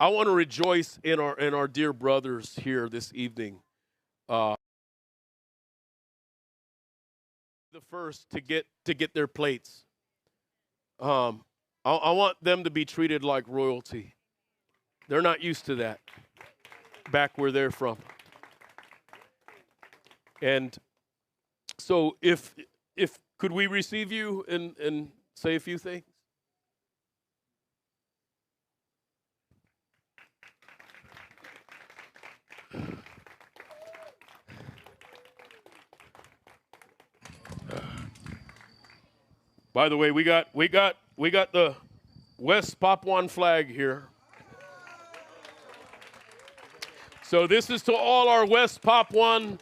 I want to rejoice in our dear brothers here this evening. The first to get their plates. I want them to be treated like royalty. They're not used to that back where they're from. And so if could we receive you and say a few things? By the way, we got the West Papuan flag here. So this is to all our West Papuan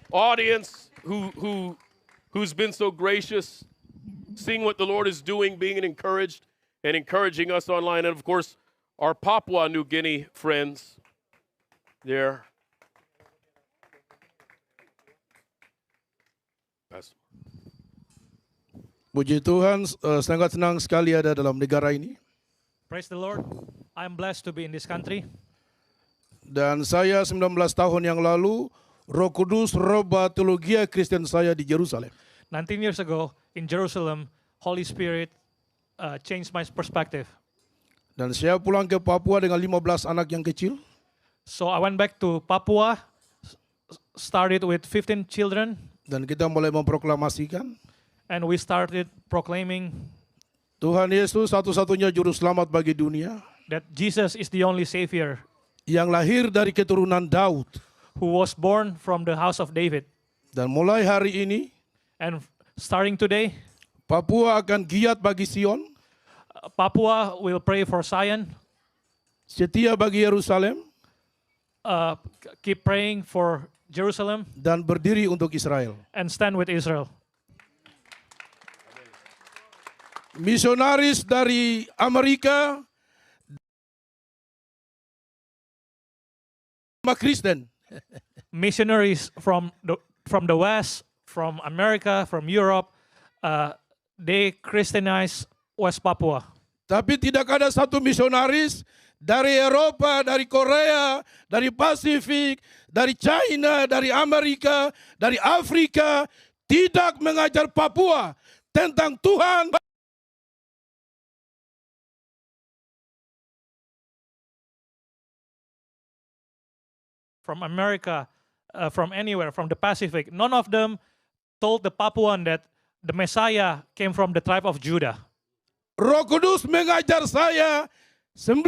audience who's been so gracious, seeing what the Lord is doing, being encouraged and encouraging us online, and of course our Papua New Guinea friends there. Puji Tuhan, sangat senang sekali ada dalam negara ini. Praise the Lord. I'm blessed to be in this country. Dan saya 19 tahun yang lalu, Roh Kudus rubah teologi Kristen saya di Yerusalem. 19 years ago in Jerusalem, Holy Spirit changed my perspective. Dan saya pulang ke Papua dengan 15 anak yang kecil. So I went back to Papua, started with 15 children. Dan kita mulai memproklamasikan. And we started proclaiming Tuhan Yesus satu-satunya juru selamat bagi dunia. That Jesus is the only Savior. Yang lahir dari keturunan Daud. Who was born from the house of David. Dan mulai hari ini. And starting today. Papua akan giat bagi Sion. Papua will pray for Zion. Setia bagi Yerusalem. Keep praying for Jerusalem. Dan berdiri untuk Israel. And stand with Israel. Misionaris dari Amerika, Kristen. Missionaries from the West, from America, from Europe, they Christianize West Papua. Tapi tidak ada satu misionaris dari Eropa, dari Korea, dari Pasifik, dari China, dari Amerika, dari Afrika tidak mengajar Papua tentang Tuhan. From America, from anywhere, from the Pacific, none of them told the Papuan that the Messiah came from the tribe of Judah. Roh Kudus mengajar saya 19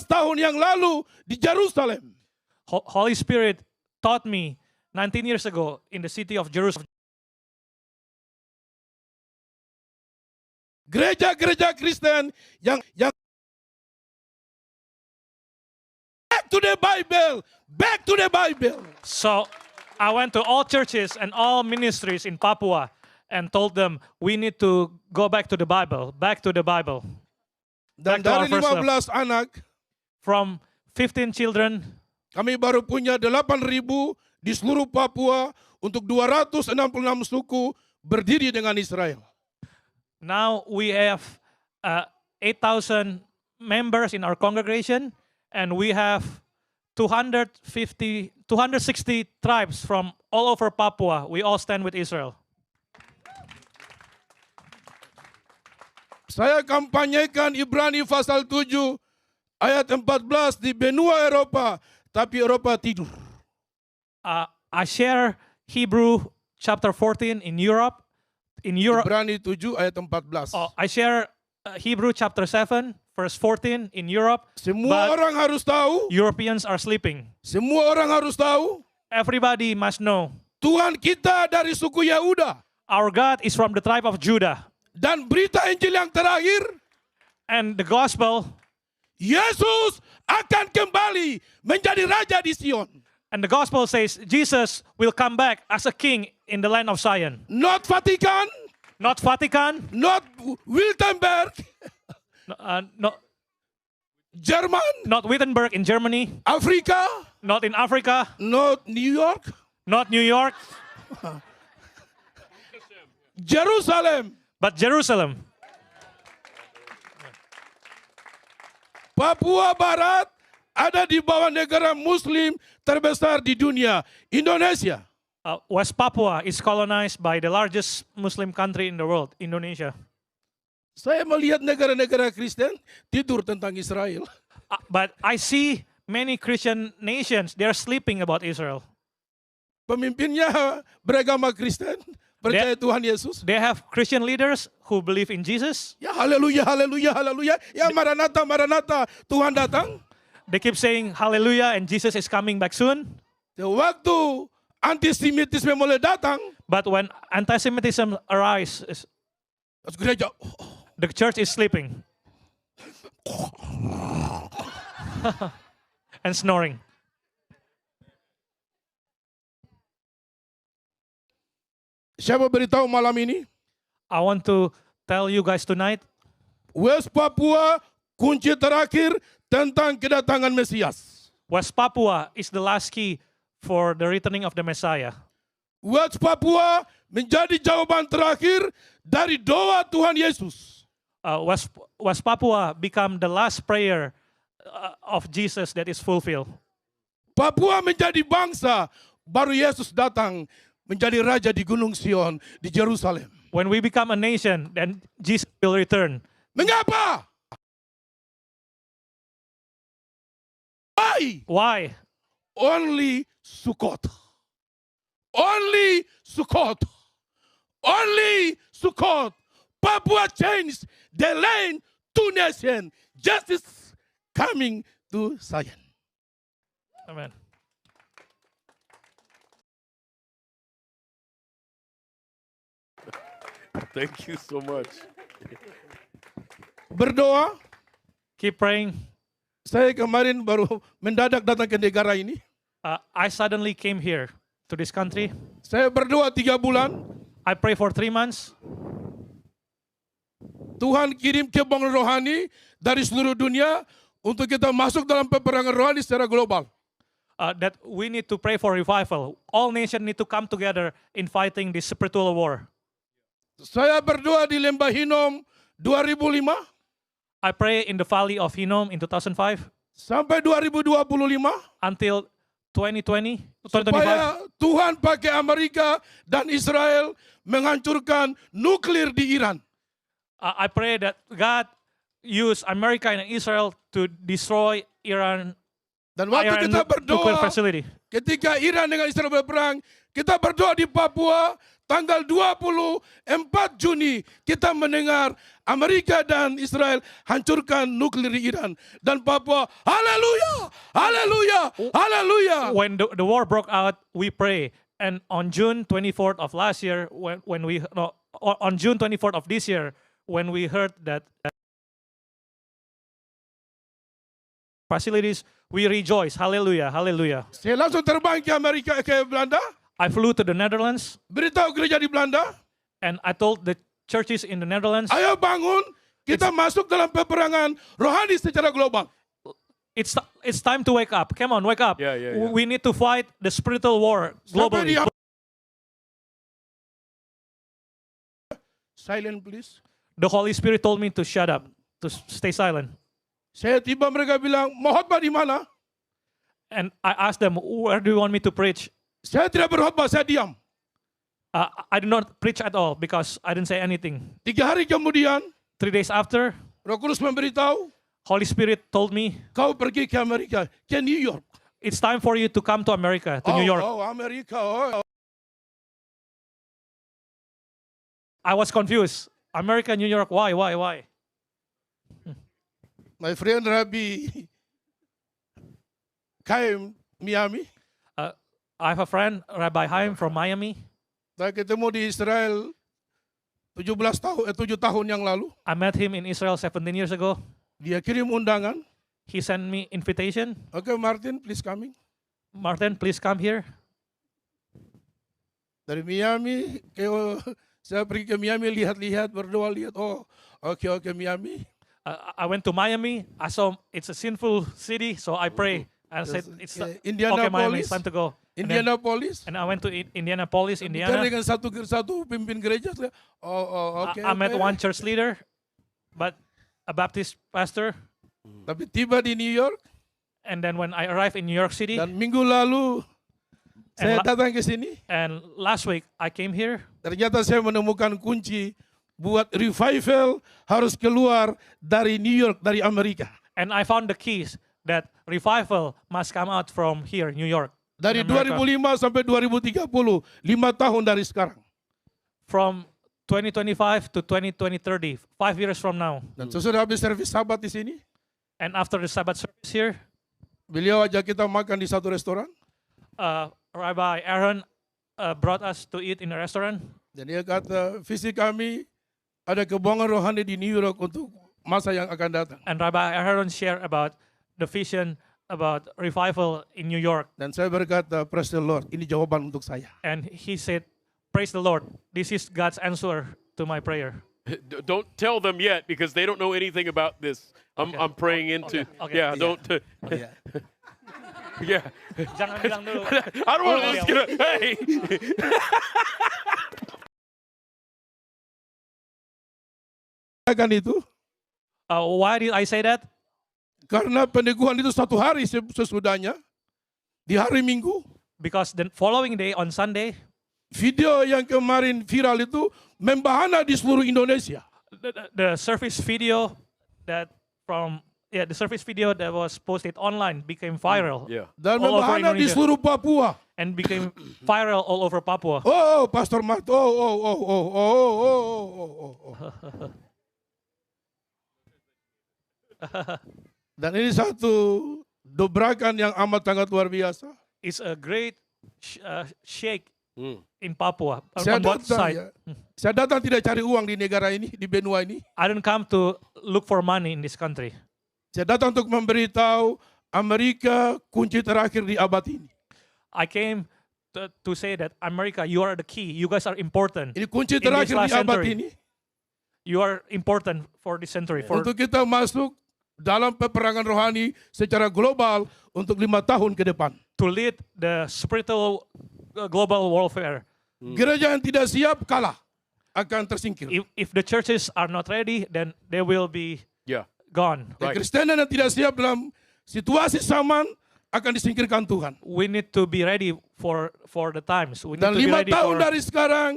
tahun yang lalu di Jerusalem. Holy Spirit taught me 19 years ago in the city of Jerusalem. Gereja-gereja Kristen yang back to the Bible. Back to the Bible. So I went to all churches and all ministries in Papua and told them we need to go back to the Bible. Back to the Bible. Dan dari 15 anak, from 15 children, kami baru punya 8.000 di seluruh Papua untuk 266 suku berdiri dengan Israel. Now we have 8,000 members in our congregation, and we have 260 tribes from all over Papua. We all stand with Israel. Saya kampanyekan Ibrani pasal 7 ayat 14 di benua Eropa, tapi Eropa tidur. I share Hebrew chapter 14 in Europe. Ibrani 7 ayat 14. I share Hebrew chapter 7 verse 14 in Europe. Semua orang harus tahu. Europeans are sleeping. Semua orang harus tahu. Everybody must know. Tuhan kita dari suku Yehuda. Our God is from the tribe of Judah. Dan berita Injil yang terakhir. And the gospel. Yesus akan kembali menjadi raja di Sion. And the gospel says Jesus will come back as a king in the land of Zion. Not Vatican. Not Vatican. Not Wittenberg. No, Jerman. Not Wittenberg in Germany. Afrika. Not in Africa. Not New York. Not New York. Jerusalem. But Jerusalem. Papua Barat ada di bawah negara Muslim terbesar di dunia, Indonesia. West Papua is colonized by the largest Muslim country in the world, Indonesia. Saya melihat negara-negara Kristen tidur tentang Israel. But I see many Christian nations, they are sleeping about Israel. Pemimpinnya beragama Kristen, percaya Tuhan Yesus. They have Christian leaders who believe in Jesus. Ya haleluya, haleluya, haleluya. Ya Maranatha, Maranatha, Tuhan datang. They keep saying hallelujah and Jesus is coming back soon. Waktu antisemitisme mulai datang, But when anti-Semitism arises, gereja, the church is sleeping and snoring. siapa beritahu malam ini? I want to tell you guys tonight, West Papua kunci terakhir tentang kedatangan Mesias. West Papua is the last key for the returning of the Messiah. West Papua menjadi jawaban terakhir dari doa Tuhan Yesus. West Papua become the last prayer of Jesus that is fulfilled. Papua menjadi bangsa, baru Yesus datang menjadi raja di Gunung Sion, di Jerusalem. When we become a nation, then Jesus will return. Mengapa? Why? Why? Only Sukkot. Only Sukkot. Only Sukkot. Papua changed the lane to nation. Justice coming to Zion. Amen. Thank you so much. Berdoa. Keep praying. Saya kemarin baru mendadak datang ke negara ini. I suddenly came here to this country. Saya berdoa 3 bulan. I pray for 3 months. Tuhan kirim kebang rohani dari seluruh dunia untuk kita masuk dalam peperangan rohani secara global. That we need to pray for revival. All nations need to come together in fighting this spiritual war. Saya berdoa di Lembah Hinom 2005 I pray in the valley of Hinnom in 2005 sampai 2025 until 2020, 2025. supaya Tuhan pakai Amerika dan Israel menghancurkan nuklir di Iran. I pray that God use America and Israel to destroy Iran, Dan waktu Iran kita nuclear berdoa, facility. ketika Iran dengan Israel berperang, kita berdoa di Papua tanggal 24 Juni kita mendengar Amerika dan Israel hancurkan nuklir di Iran dan Papua. Haleluya, haleluya, haleluya. When the war broke out, we pray. And on June 24th of last year, on June 24th of this year, when we heard that facilities, we rejoice. Hallelujah, hallelujah. Saya langsung terbang ke Amerika, ke Belanda, I flew to the Netherlands beritahu gereja di Belanda, and I told the churches in the Netherlands, ayo bangun, kita masuk dalam peperangan rohani secara global. it's time to wake up. Come on, wake up. Yeah. We need to fight the spiritual war globally. Silent please. The Holy Spirit told me to shut up, to stay silent. Saya tiba mereka bilang, mau khotbah di mana? And I asked them, where do you want me to preach? Saya tidak berkhotbah, saya diam. I did not preach at all because I didn't say anything. 3 hari kemudian, 3 days after, Roh Kudus memberitahu, Holy Spirit told me, kau pergi ke Amerika, ke New York. it's time for you to come to America, to New York. Oh, Amerika. Oh. I was confused. America, New York, why? My friend Rabbi Chaim, Miami. I have a friend, Rabbi Haim from Miami. Saya ketemu di Israel 7 tahun yang lalu. I met him in Israel 17 years ago. Dia kirim undangan. He sent me invitation. Okay, Martin, please coming. Martin, please come here. Dari Miami, saya pergi ke Miami, lihat-lihat, berdoa, lihat. Oh, oke, Miami. I went to Miami. I saw it's a sinful city, so I pray. I said, it's okay, Indianapolis. Miami, it's time to go. Indianapolis. And I went to Indianapolis, Indiana. Dengan satu pimpin gereja. I met one church leader, but a Baptist pastor. Tapi tiba di New York And then when I arrived in New York City, dan minggu lalu saya datang ke sini. and last week I came here, Ternyata saya menemukan kunci buat revival harus keluar dari New York, dari Amerika. and I found the keys that revival must come out from here, New York. Dari in America. 2005 sampai 2030, 5 tahun dari sekarang. From 2025 to 2030, 5 years from now. Dan sesudah habis servis Sabat di sini, And after the Sabbath service here, beliau ajak kita makan di satu restoran. Rabbi Aaron brought us to eat in a restaurant. Dan dia kata, visi kami ada kebanggaan rohani di New York untuk masa yang akan datang. And Rabbi Aaron shared about the vision about revival in New York. Dan saya berkata, praise the Lord, ini jawaban untuk saya. And he said, praise the Lord. This is God's answer to my prayer. Don't tell them yet because they don't know anything about this. I'm praying into. Okay. Yeah, don't. Ya. Yeah. Jangan bilang dulu. I don't want to just get a, hey. Akan itu, Why did I say that? karena peneguhan itu 1 hari sesudahnya, di hari Minggu, Because the following day on Sunday, video yang kemarin viral itu membahana di seluruh Indonesia. the service video that the service video that was posted online became viral. Yeah. Dan All over membahana di Indonesia. seluruh Papua. And became viral all over Papua. Oh, Pastor Mat. Oh. Dan ini satu dobrakan yang amat sangat luar biasa. It's a great shake Mm. in Papua Saya on both datang, sides. ya. Saya datang tidak cari uang di negara ini, di benua ini. I didn't come to look for money in this country. Saya datang untuk memberitahu Amerika kunci terakhir di abad ini. I came to say that America, you are the key. You guys are important. Ini kunci this terakhir di last abad century. ini. You are important for this century. For Untuk kita masuk dalam peperangan rohani secara global untuk 5 tahun ke depan. to lead the spiritual global warfare. Gereja yang tidak siap kalah, akan tersingkir. If the churches are not ready, then they will be Yeah. gone. Right. Kristenan yang tidak siap dalam situasi zaman akan disingkirkan Tuhan. We need to be ready for the times. We need Dan to be 5 ready tahun for dari sekarang,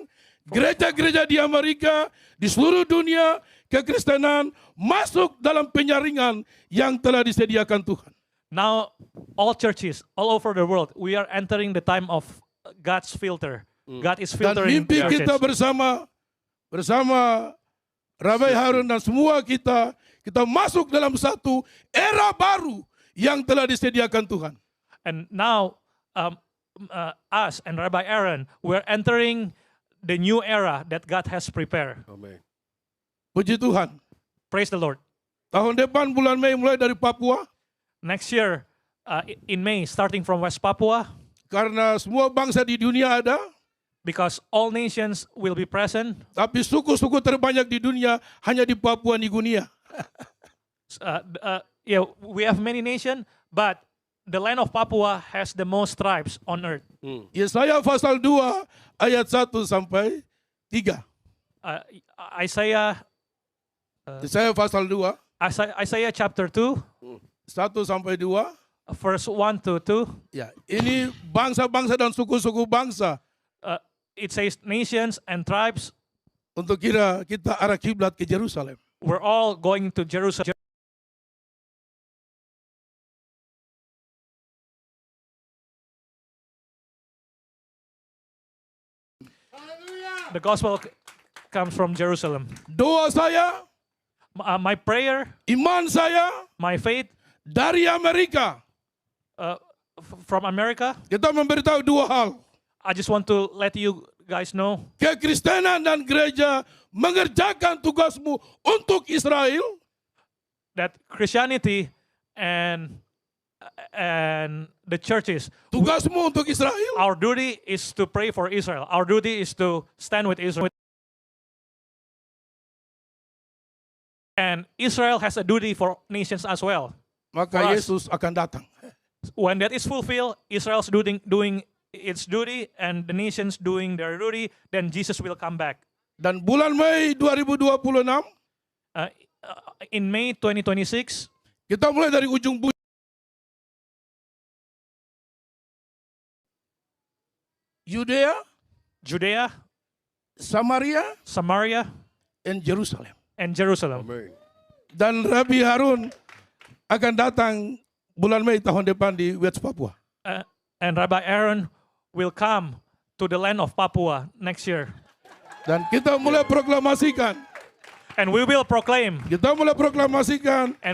gereja-gereja di Amerika, di seluruh dunia, kekristenan masuk dalam penyaringan yang telah disediakan Tuhan. now all churches all over the world. We are entering the time of God's filter. God is Dan filtering mimpi churches. kita bersama Rabbi Harun dan semua kita masuk dalam satu era baru yang telah disediakan Tuhan. And now, us and Rabbi Aaron, we're entering the new era that God has prepared. Amen. Puji Tuhan. Praise the Lord. Tahun depan bulan Mei mulai dari Papua, Next year, in May, starting from West Papua, karena semua bangsa di dunia ada, because all nations will be present. tapi suku-suku terbanyak di dunia hanya di Papua Niguinea. We have many nations, but the land of Papua has the most tribes on earth. Yesaya pasal 2 ayat 1 sampai 3. Isaiah Yesaya pasal 2 Isaiah chapter 2, 1 sampai 2. verse 1 to 2. Ya, ini bangsa-bangsa dan suku-suku bangsa It says nations and tribes. untuk kita arah kiblat ke Yerusalem. We're all going to Jerusalem. The gospel comes from Jerusalem. Doa saya, My prayer, iman saya my faith dari Amerika. from America, Kita memberitahu 2 hal. I just want to let you guys know Kekristenan dan gereja mengerjakan tugasmu untuk Israel. that Christianity and the churches, Tugasmu untuk Israel. our duty is to pray for Israel. Our duty is to stand with Israel. And Israel has a duty for nations as well. Maka For us. Yesus akan datang. When that is fulfilled, Israel's doing its duty and the nations doing their duty, then Jesus will come back. Dan bulan Mei 2026, In May 2026, Kita mulai dari ujung bumi. Yudea, Judea, Samaria, Samaria, and Jerusalem. and Jerusalem. Amen. Dan Rabbi Harun akan datang bulan Mei tahun depan di West Papua. And Rabbi Aaron will come to the land of Papua next year. Dan kita mulai proklamasikan, And we will proclaim, and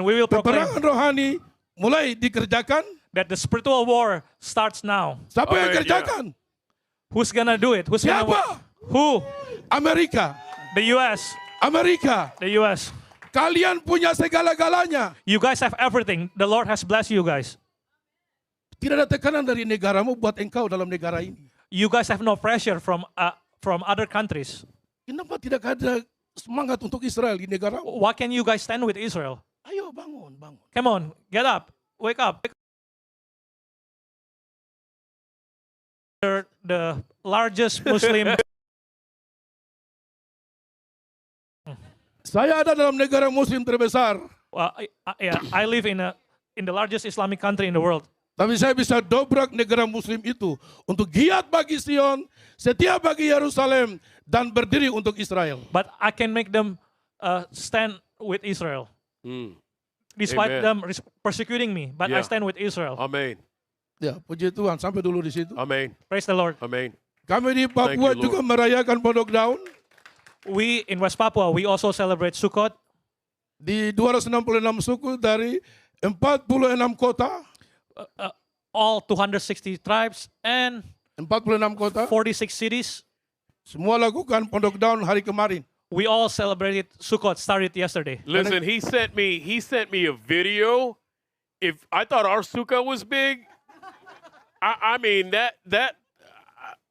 we will proclaim peperangan rohani mulai dikerjakan. that the spiritual war starts now. Siapa yang Alright, kerjakan? Who's gonna do it? Who's gonna Siapa? Who? Amerika. The US. Amerika. The US. Kalian punya segala-galanya. You guys have everything. The Lord has blessed you guys. Tidak ada tekanan dari negaramu buat engkau dalam negara ini. You guys have no pressure from other countries. Kenapa tidak ada semangat untuk Israel di negara? Why can you guys stand with Israel? Ayo bangun, bangun. Come on, get up, wake up. The largest Muslim. Saya ada dalam negara Muslim terbesar, I live in the largest Islamic country in the world. tapi saya bisa dobrak negara Muslim itu untuk giat bagi Sion, setia bagi Yerusalem, dan berdiri untuk Israel. But I can make them stand with Israel, Mm. despite Amen. them persecuting me. But I Yeah. stand with Israel. Amen. Ya, puji Tuhan, sampai dulu di situ. Amen. Praise the Lord. Amen. Kami di Papua Thank you, juga Lord. merayakan Pondok Daun We in West Papua, we also celebrate Sukkot. di 266 suku dari 46 kota, All 260 tribes and 46 kota, 46 cities. semua lakukan Pondok Daun hari kemarin. We all celebrated Sukkot. Started yesterday. Listen, he sent me a video. If I thought our sukkah was big, I mean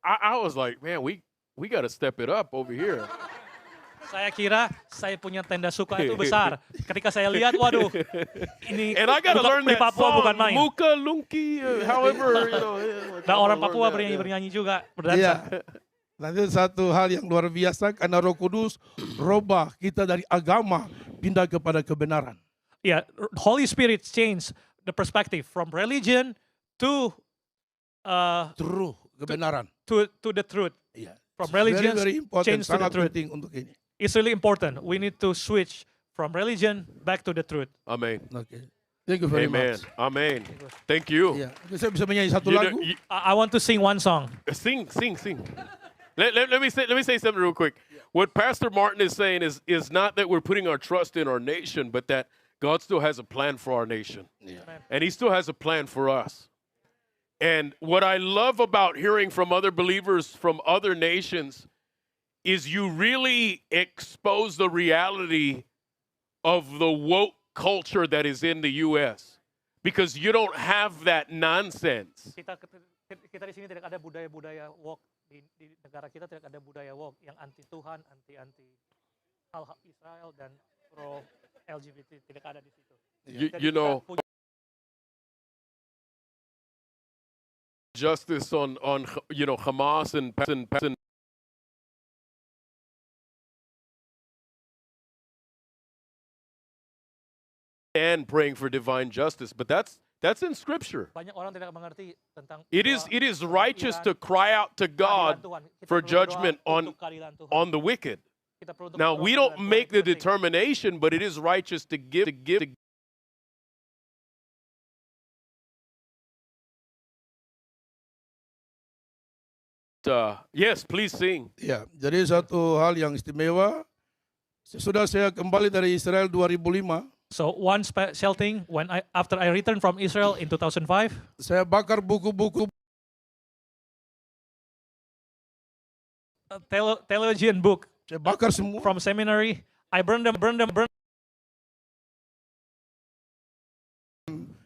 I was like, man, we got to step it up over here. Saya kira saya punya tenda suka itu besar. Ketika saya lihat, waduh, ini And I got to learn di that Papua bukan song, main. Muka Lunki, however, you know. Nah, orang Papua bernyanyi juga, berdansa. Iya. Nanti satu hal yang luar biasa, karena Roh Kudus robah kita dari agama pindah kepada kebenaran. Yeah, Holy Spirit changed the perspective from religion to True, kebenaran. to the truth. Iya. From Very, religion very important, change to the sangat truth. penting untuk ini. It's really important. We need to switch from religion back to the truth. Amen. Oke. Thank you very Amen. much. Amen. Thank you. Iya. Saya bisa menyanyi satu You know, lagu. I want to sing one song. Sing. Let me say something real quick. What Pastor Martin is saying is not that we're putting our trust in our nation, but that God still has a plan for our nation. And he still has a plan for us. And what I love about hearing from other believers from other nations is you really expose the reality of the woke culture that is in the U.S. because you don't have that nonsense. Kita di sini tidak ada budaya-budaya woke. Di negara kita tidak ada budaya woke yang anti Tuhan, anti hal Israel dan pro LGBT, tidak ada di situ. Jadi You kita know, punya justice on Hamas and praying for divine justice, but that's in Scripture. banyak orang tidak mengerti tentang It is righteous to cry out to God for judgment on the wicked. Now we don't make the determination, but it is righteous to give. Yes, please sing. Ya, jadi satu hal yang istimewa, sesudah saya kembali dari Israel 2005, So one special thing after I returned from Israel in 2005, saya bakar buku-buku theologian book saya bakar semua. from seminary. I burned them.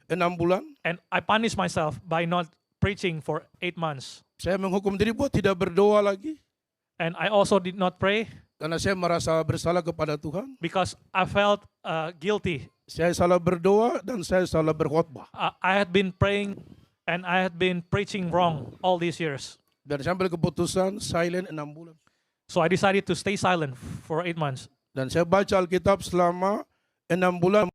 6 bulan. And I punished myself by not preaching for 8 months. Saya menghukum diri buat tidak berdoa lagi. And I also did not pray Karena saya merasa bersalah kepada Tuhan. because I felt guilty. Saya salah berdoa dan saya salah berkhotbah. I had been praying and I had been preaching wrong all these years. Dan saya ambil keputusan silent 6 bulan. So I decided to stay silent for 8 months. Dan saya baca Alkitab selama 6 bulan.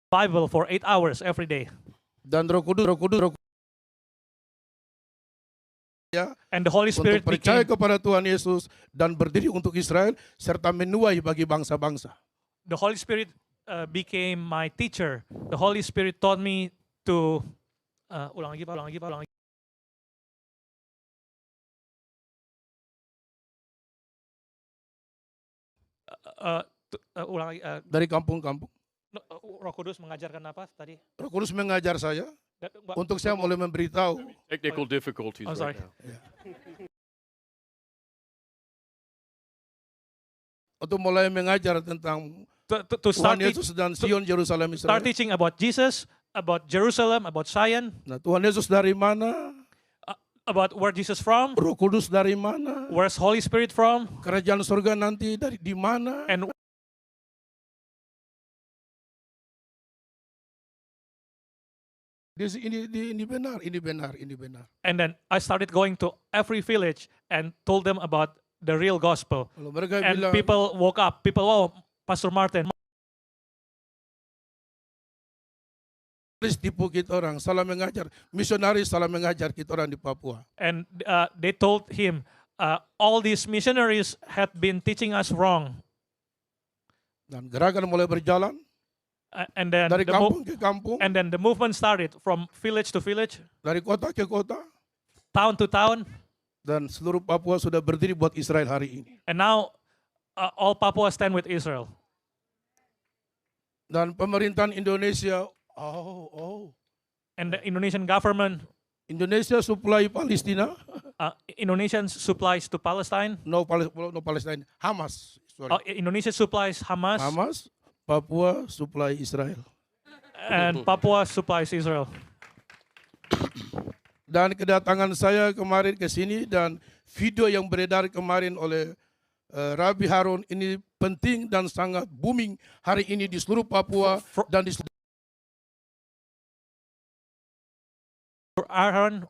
Bible for 8 hours every day. Dan Roh Kudus ya, And the Holy untuk Spirit percaya became, kepada Tuhan Yesus dan berdiri untuk Israel serta menuai bagi bangsa-bangsa. the Holy Spirit became my teacher. The Holy Spirit taught me to, ulang lagi, Pak, ulang lagi, Pak, ulang lagi. Ulang lagi. Dari kampung-kampung. Roh Kudus mengajarkan apa tadi? Roh Kudus mengajar saya Mbak, untuk saya mulai memberitahu. Technical difficulties Oh, right sorry. now. Untuk mulai mengajar tentang To Tuhan start, Yesus dan Sion Yerusalem start Israel. teaching about Jesus, about Jerusalem, about Zion, Nah, Tuhan Yesus dari mana? about where Jesus from, Roh Kudus dari mana? where's Holy Spirit from, Kerajaan surga nanti dari di mana? and Ini benar, ini benar, ini benar. and then I started going to every village and told them about the real gospel. Kalau mereka And bilang, people woke up. People, oh, Pastor Martin. misionaris tipu kita orang, salah mengajar. Misionaris salah mengajar kita orang di Papua. And they told him, all these missionaries had been teaching us wrong. Dan gerakan mulai berjalan And then dari kampung ke kampung, and then the movement started from village to village, dari kota ke kota, town to town, dan seluruh Papua sudah berdiri buat Israel hari ini. and now all Papua stand with Israel. Dan pemerintahan Indonesia, And the Indonesian government, Indonesia supply Palestina, Indonesian supplies to Palestine. no Palestine, Hamas. Sorry. Indonesia supplies Hamas, Hamas, Papua supply Israel. and Papua supplies Israel. Dan kedatangan saya kemarin ke sini dan video yang beredar kemarin oleh Rabi Harun ini penting dan sangat booming hari ini di seluruh Papua dan di For Aaron,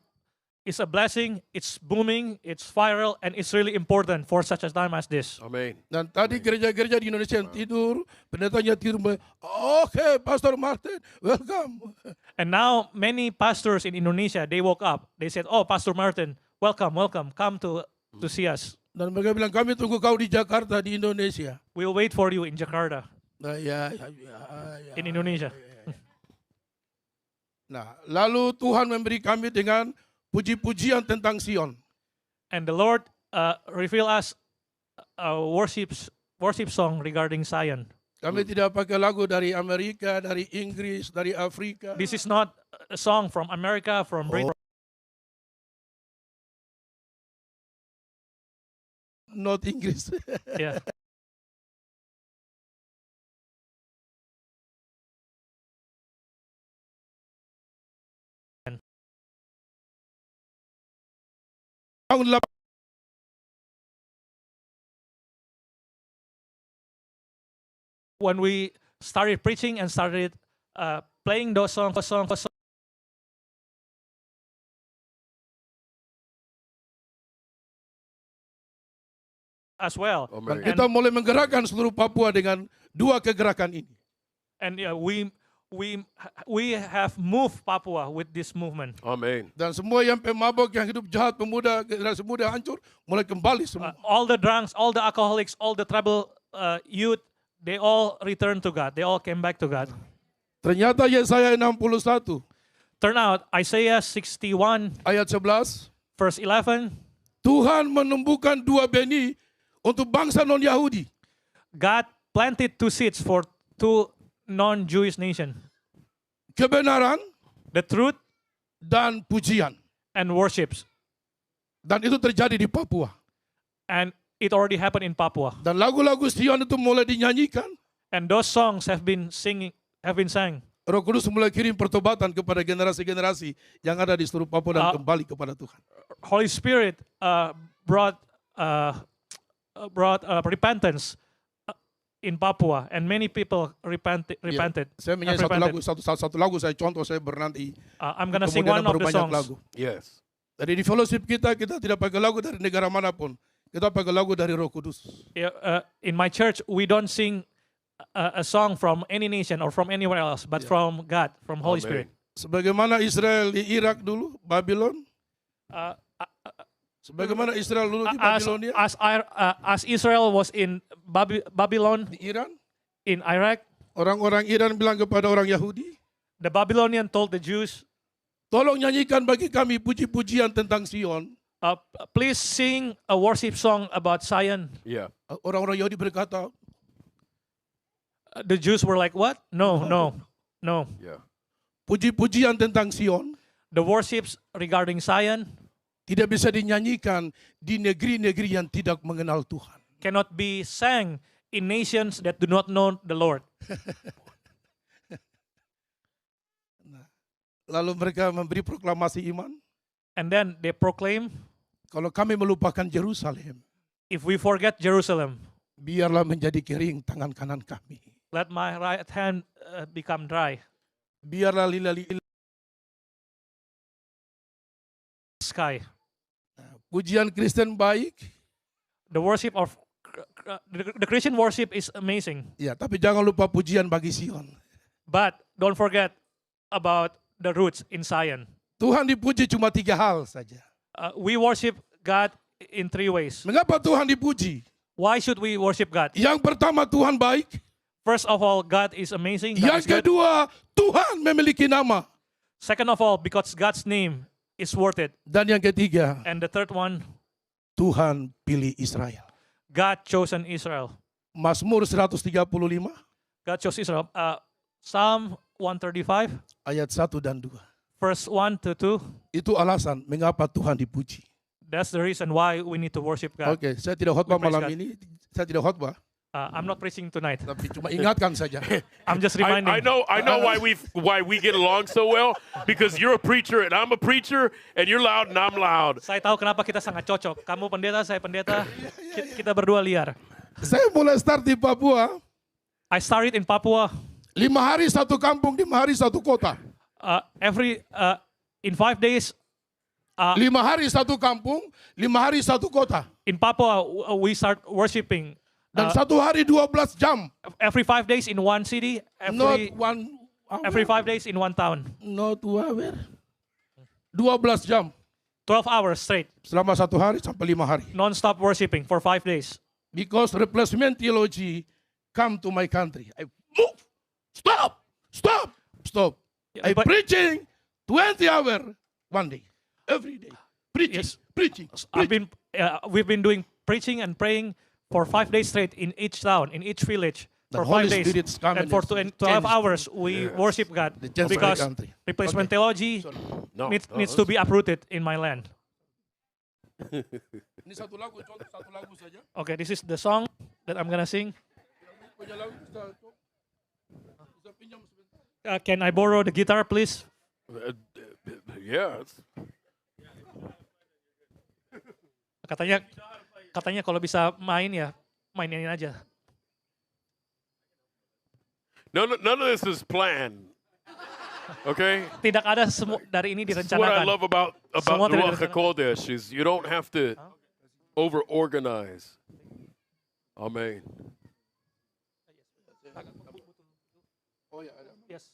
it's a blessing, it's booming, it's viral, and it's really important for such a time as this. Amen. dan tadi gereja-gereja di Indonesia yang tidur, pendetanya tidur, oke, Pastor Martin, welcome. And now many pastors in Indonesia, they woke up. They said, oh, Pastor Martin, welcome, welcome. Come to see us. Dan mereka bilang, kami tunggu kau di Jakarta, di Indonesia. We'll wait for you in Jakarta, Nah, in Indonesia. Nah, lalu Tuhan memberi kami dengan puji-pujian tentang Sion. And the Lord reveal us a worship song regarding Zion. Kami tidak pakai lagu dari Amerika, dari Inggris, dari Afrika. This is not a song from America, from Britain. Not Inggris. Yeah. Tahun 8 When we started preaching and started playing those songs, as well. Amen. kita mulai menggerakkan seluruh Papua dengan dua kegerakan ini. And we have moved Papua with this movement. Amen. Dan semua yang pemabok, yang hidup jahat, pemuda, generasi muda hancur, mulai kembali semua. All the drunks, all the alcoholics, all the trouble youth, they all returned to God. They all came back to God. Ternyata Yesaya 61 Turn out, Isaiah 61, ayat 11, verse 11, Tuhan menumbuhkan dua benih untuk bangsa non-Yahudi. God planted two seeds for two non-Jewish nations. Kebenaran The truth dan pujian. and worships. Dan itu terjadi di Papua. And it already happened in Papua. Dan lagu-lagu Sion itu mulai dinyanyikan. And those songs have been sang. Roh Kudus mulai kirim pertobatan kepada generasi-generasi yang ada di seluruh Papua dan kembali kepada Tuhan. Holy Spirit brought repentance in Papua, and many people repented. Saya menyanyi satu lagu saya contoh saya bernanti. I'm gonna sing Kemudian one of the berbanyak songs. lagu. Yes. Jadi di fellowship kita tidak pakai lagu dari negara manapun. Kita pakai lagu dari Roh Kudus. In my church, we don't sing a song from any nation or from anywhere else, but from God, from Holy Amen. Spirit. Sebagaimana Israel di Irak dulu, Babylon. Uh, Sebagaimana Israel dulu di as, Babilonia, as Israel was in Babylon, di Iran. in Iraq, Orang-orang Iran bilang kepada orang Yahudi, the Babylonian told the Jews, tolong nyanyikan bagi kami puji-pujian tentang Sion. please sing a worship song about Zion. Yeah. Orang-orang Yahudi berkata, The Jews were like, what? No, no, no. Yeah. puji-pujian tentang Sion The worships regarding Zion tidak bisa dinyanyikan di negeri-negeri yang tidak mengenal Tuhan. cannot be sang in nations that do not know the Lord. Lalu mereka memberi proklamasi iman, And then they proclaim, kalau kami melupakan Yerusalem, if we forget Jerusalem, biarlah menjadi kering tangan kanan kami. let my right hand become dry. Biarlah lila-lila Sky. pujian Kristen baik, The worship of the Christian worship is amazing, ya, tapi jangan lupa pujian bagi Sion. but don't forget about the roots in Zion. Tuhan dipuji cuma 3 hal saja. We worship God in 3 ways. Mengapa Tuhan dipuji? Why should we worship God? Yang pertama, Tuhan baik. First of all, God is amazing. God Yang is good. kedua, Tuhan memiliki nama. Second of all, because God's name is worth it. Dan yang ketiga, And the third one, Tuhan pilih Israel. God chosen Israel. Mazmur 135 God chose Israel. Psalm 135, ayat 1 dan 2. verse 1 to 2. Itu alasan mengapa Tuhan dipuji. That's the reason why we need to worship God. Oke, saya tidak khotbah We praise malam God. ini. Saya tidak khotbah, I'm not preaching tonight. tapi cuma ingatkan saja. I'm just I reminding. know why we get along so well, because you're a preacher and I'm a preacher and you're loud and I'm loud. Saya tahu kenapa kita sangat cocok. Kamu pendeta, saya pendeta. Kita berdua liar. Saya mulai start di Papua, I started in Papua. 5 hari satu kampung, 5 hari satu kota. In 5 days 5 hari satu kampung, 5 hari satu kota. in Papua, we start worshiping. Dan 1 hari 12 jam. Every 5 days in one city. Not 1 hour. Every 5 days in one town. Not 2 hour. 12 jam. 12 hours straight. Selama 1 hari sampai 5 hari. Non-stop worshiping for 5 days. Because replacement theology come to my country. I move. Stop. Stop. Stop. Yeah, I but- preaching 20 hour one day. Every day. Preaching. Yes. Preaching. Preaching. We've been doing preaching and praying for 5 days straight in each town, in each village. The For Holy 5 days. Spirit's come And and for change 12 hours, we worship God. The change Because my country. replacement Okay. theology No, needs to be uprooted in my land. Ini satu lagu, contoh satu lagu saja. Okay, this is the song that I'm gonna sing. Punya lagu bisa pinjam sebentar. Can I borrow the guitar, please? Yeah. Katanya kalau bisa main ya mainin aja. None of this is planned. Okay? Tidak ada dari ini That's what I direncanakan. love about Semua tidak Ruach HaKodesh is you don't have to over-organize. Amen. Oh ya, ada. Yes.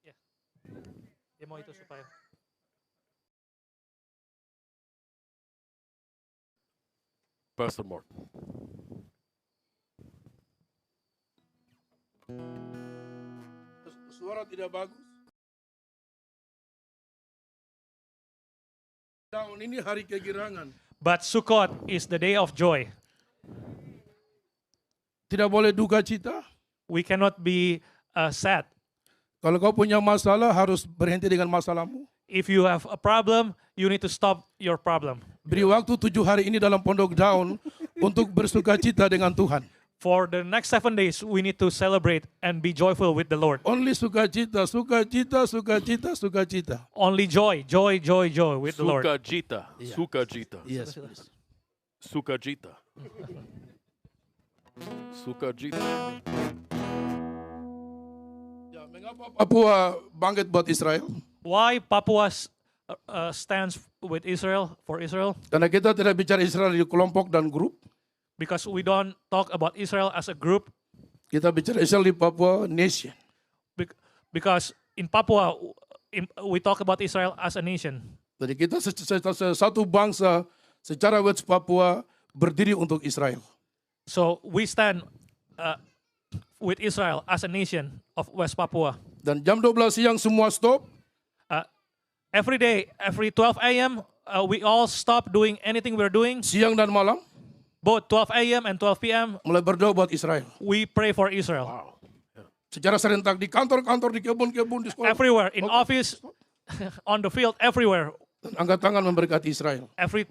Yeah. Dia mau itu supaya. Pastor Mark. Suara tidak bagus. Tahun ini hari kegirangan. But Sukkot is the day of joy. Tidak boleh duka cita. We cannot be sad. Kalau kau punya masalah, harus berhenti dengan masalahmu. If you have a problem, you need to stop your problem. Beri waktu 7 hari ini dalam pondok daun untuk bersuka cita dengan Tuhan. For the next 7 days, we need to celebrate and be joyful with the Lord. Only sukacita, sukacita, sukacita, sukacita. Only joy, joy, joy, joy with the Lord. Sukajita. Yeah. Sukajita. Yes, please. Sukajita. Sukajita. Ya, mengapa Papua bangkit buat Israel? Why Papua stands with Israel, for Israel? Karena kita tidak bicara Israel di kelompok dan grup. because we don't talk about Israel as a group, Kita bicara Israel di Papua nation. because in Papua, we talk about Israel as a nation. Jadi kita satu bangsa secara West Papua berdiri untuk Israel. So we stand with Israel as a nation of West Papua. Dan jam 12 siang semua stop. Every day, every 12 a.m., we all stop doing anything we're doing. Siang dan malam Both 12 a.m. and 12 p.m., mulai berdoa buat Israel. we pray for Israel. Secara serentak di kantor-kantor, di kebun-kebun, di sekolah. Everywhere, in office, on the field, everywhere. Dan angkat tangan memberkati Israel. Every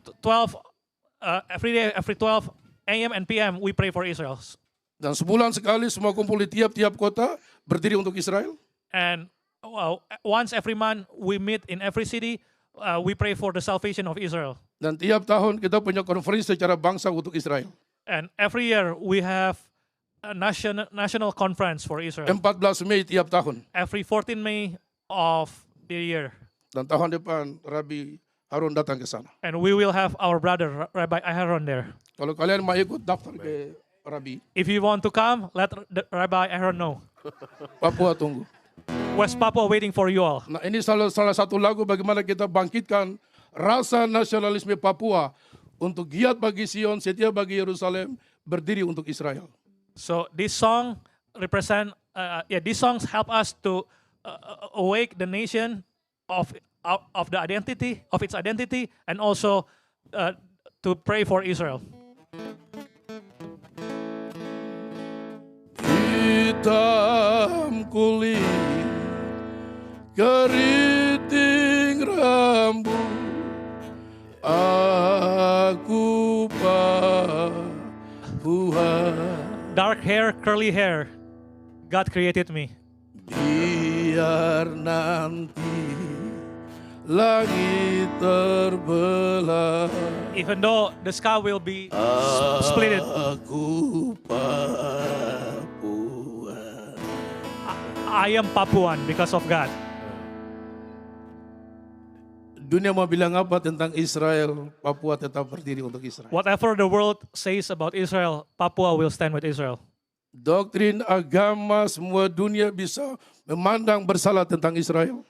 day, every 12 a.m. and p.m., we pray for Israel. Dan sebulan sekali semua kumpul di tiap-tiap kota berdiri untuk Israel. And once every month, we meet in every city. We pray for the salvation of Israel. Dan tiap tahun kita punya konferensi secara bangsa untuk Israel. And every year, we have a national conference for Israel. 14 Mei tiap tahun. Every 14 May of the year. Dan tahun depan Rabbi Harun datang ke sana. And we will have our brother, Rabbi Aharon, there. Kalau kalian mau ikut, daftar ke Rabbi. If you want to come, let Rabbi Aharon know. Papua tunggu. West Papua waiting for you all. Nah, ini salah satu lagu bagaimana kita bangkitkan rasa nasionalisme Papua untuk giat bagi Sion, setia bagi Yerusalem, berdiri untuk Israel. So this song these songs help us to awake the nation of the identity, of its identity, and also to pray for Israel. Hitam kulit, keriting rambut, aku Papua. Dark hair, curly hair, God created me. Biar nanti langit terbelah, Even though the sky will be split, aku Papua. I am Papuan because of God. Dunia mau bilang apa tentang Israel, Papua tetap berdiri untuk Israel. Whatever the world says about Israel, Papua will stand with Israel. Doktrin agama semua dunia bisa memandang bersalah tentang Israel.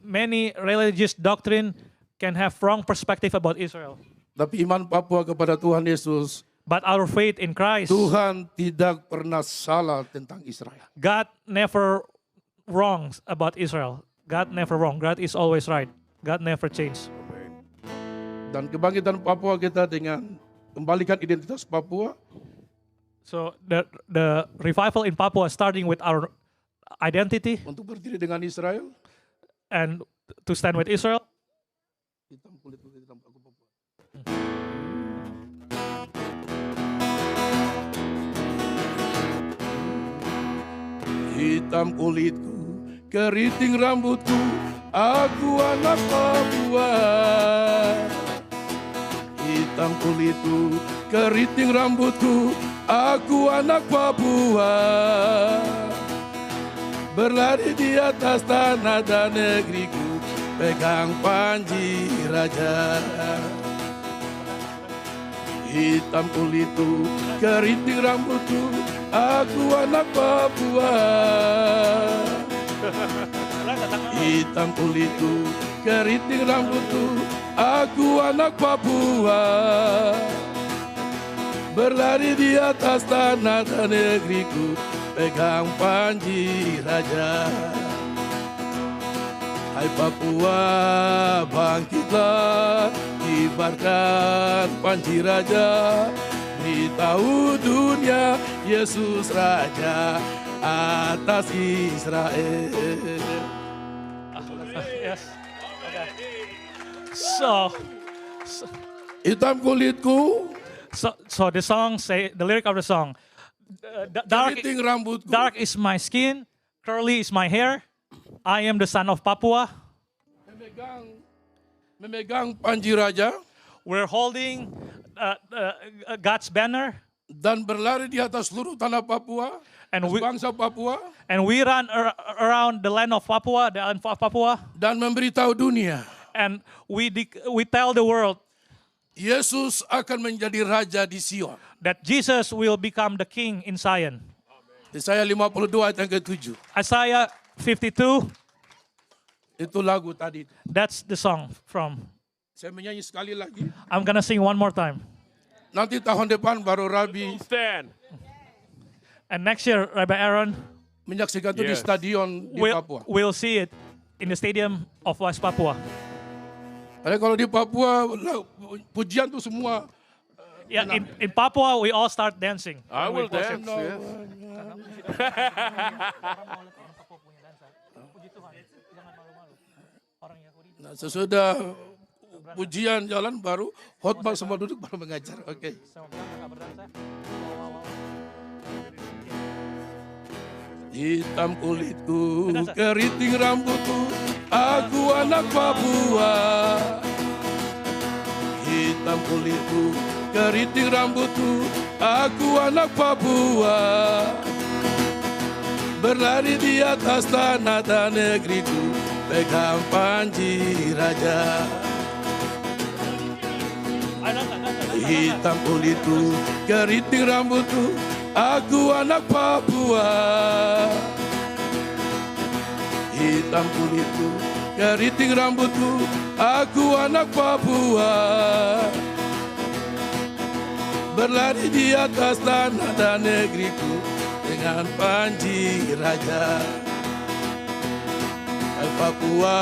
Many religious doctrine can have wrong perspective about Israel. Tapi iman Papua kepada Tuhan Yesus, But our faith in Christ, Tuhan tidak pernah salah tentang Israel. God never wrongs about Israel. God never wrong. God is always right. God never change. Dan kebangkitan Papua kita dengan kembalikan identitas Papua, So the revival in Papua starting with our identity untuk berdiri dengan Israel. and to stand with Israel. Hitam kulit hitam aku Papua. Hitam kulitku, keriting rambutku, aku anak Papua. Hitam kulitku, keriting rambutku, aku anak Papua. Berlari di atas tanah dan negeriku, pegang panji raja. Hitam kulitku, keriting rambutku, aku anak Papua. Hitam kulitku, keriting rambutku, aku anak Papua. Berlari di atas tanah dan negeriku, pegang panji raja. Hai Papua, bangkitlah, kibarkan panji raja. Beritahu dunia, Yesus Raja atas Israel. Yes. Okay. So Hitam kulitku, the song say the lyric of the song. keriting rambutku, Dark is my skin, curly is my hair. I am the son of Papua. memegang panji raja We're holding God's banner, dan berlari di atas seluruh tanah Papua, and bangsa Papua, we run around the land of Papua, the island of Papua, dan memberitahu dunia, and we tell the world, Yesus akan menjadi raja di Sion. that Jesus will become the king in Zion. Yesaya 52 ayat yang ke-7. Isaiah 52, Itu lagu tadi. that's the song from. Saya menyanyi sekali lagi. I'm gonna sing one more time. Nanti tahun depan baru Rabi Stand. And next year, Rabbi Aaron menyaksikan itu di Yes. stadion di Papua. will see it in the stadium of West Papua. Karena kalau di Papua pujian tuh semua Yeah, in Papua, we all start dancing. I will dance. Yes. nah, sesudah pujian jalan baru khotbah semua duduk baru mengajar. Oke. Hitam kulitku, keriting rambutku, aku anak Papua. Hitam kulitku, keriting rambutku, aku anak Papua. Berlari di atas tanah dan negeriku, pegang panji raja. Hitam kulitku, keriting rambutku, aku anak Papua. Hitam kulitku, keriting rambutku, aku anak Papua. Berlari di atas tanah dan negeriku dengan panji raja. Hai Papua,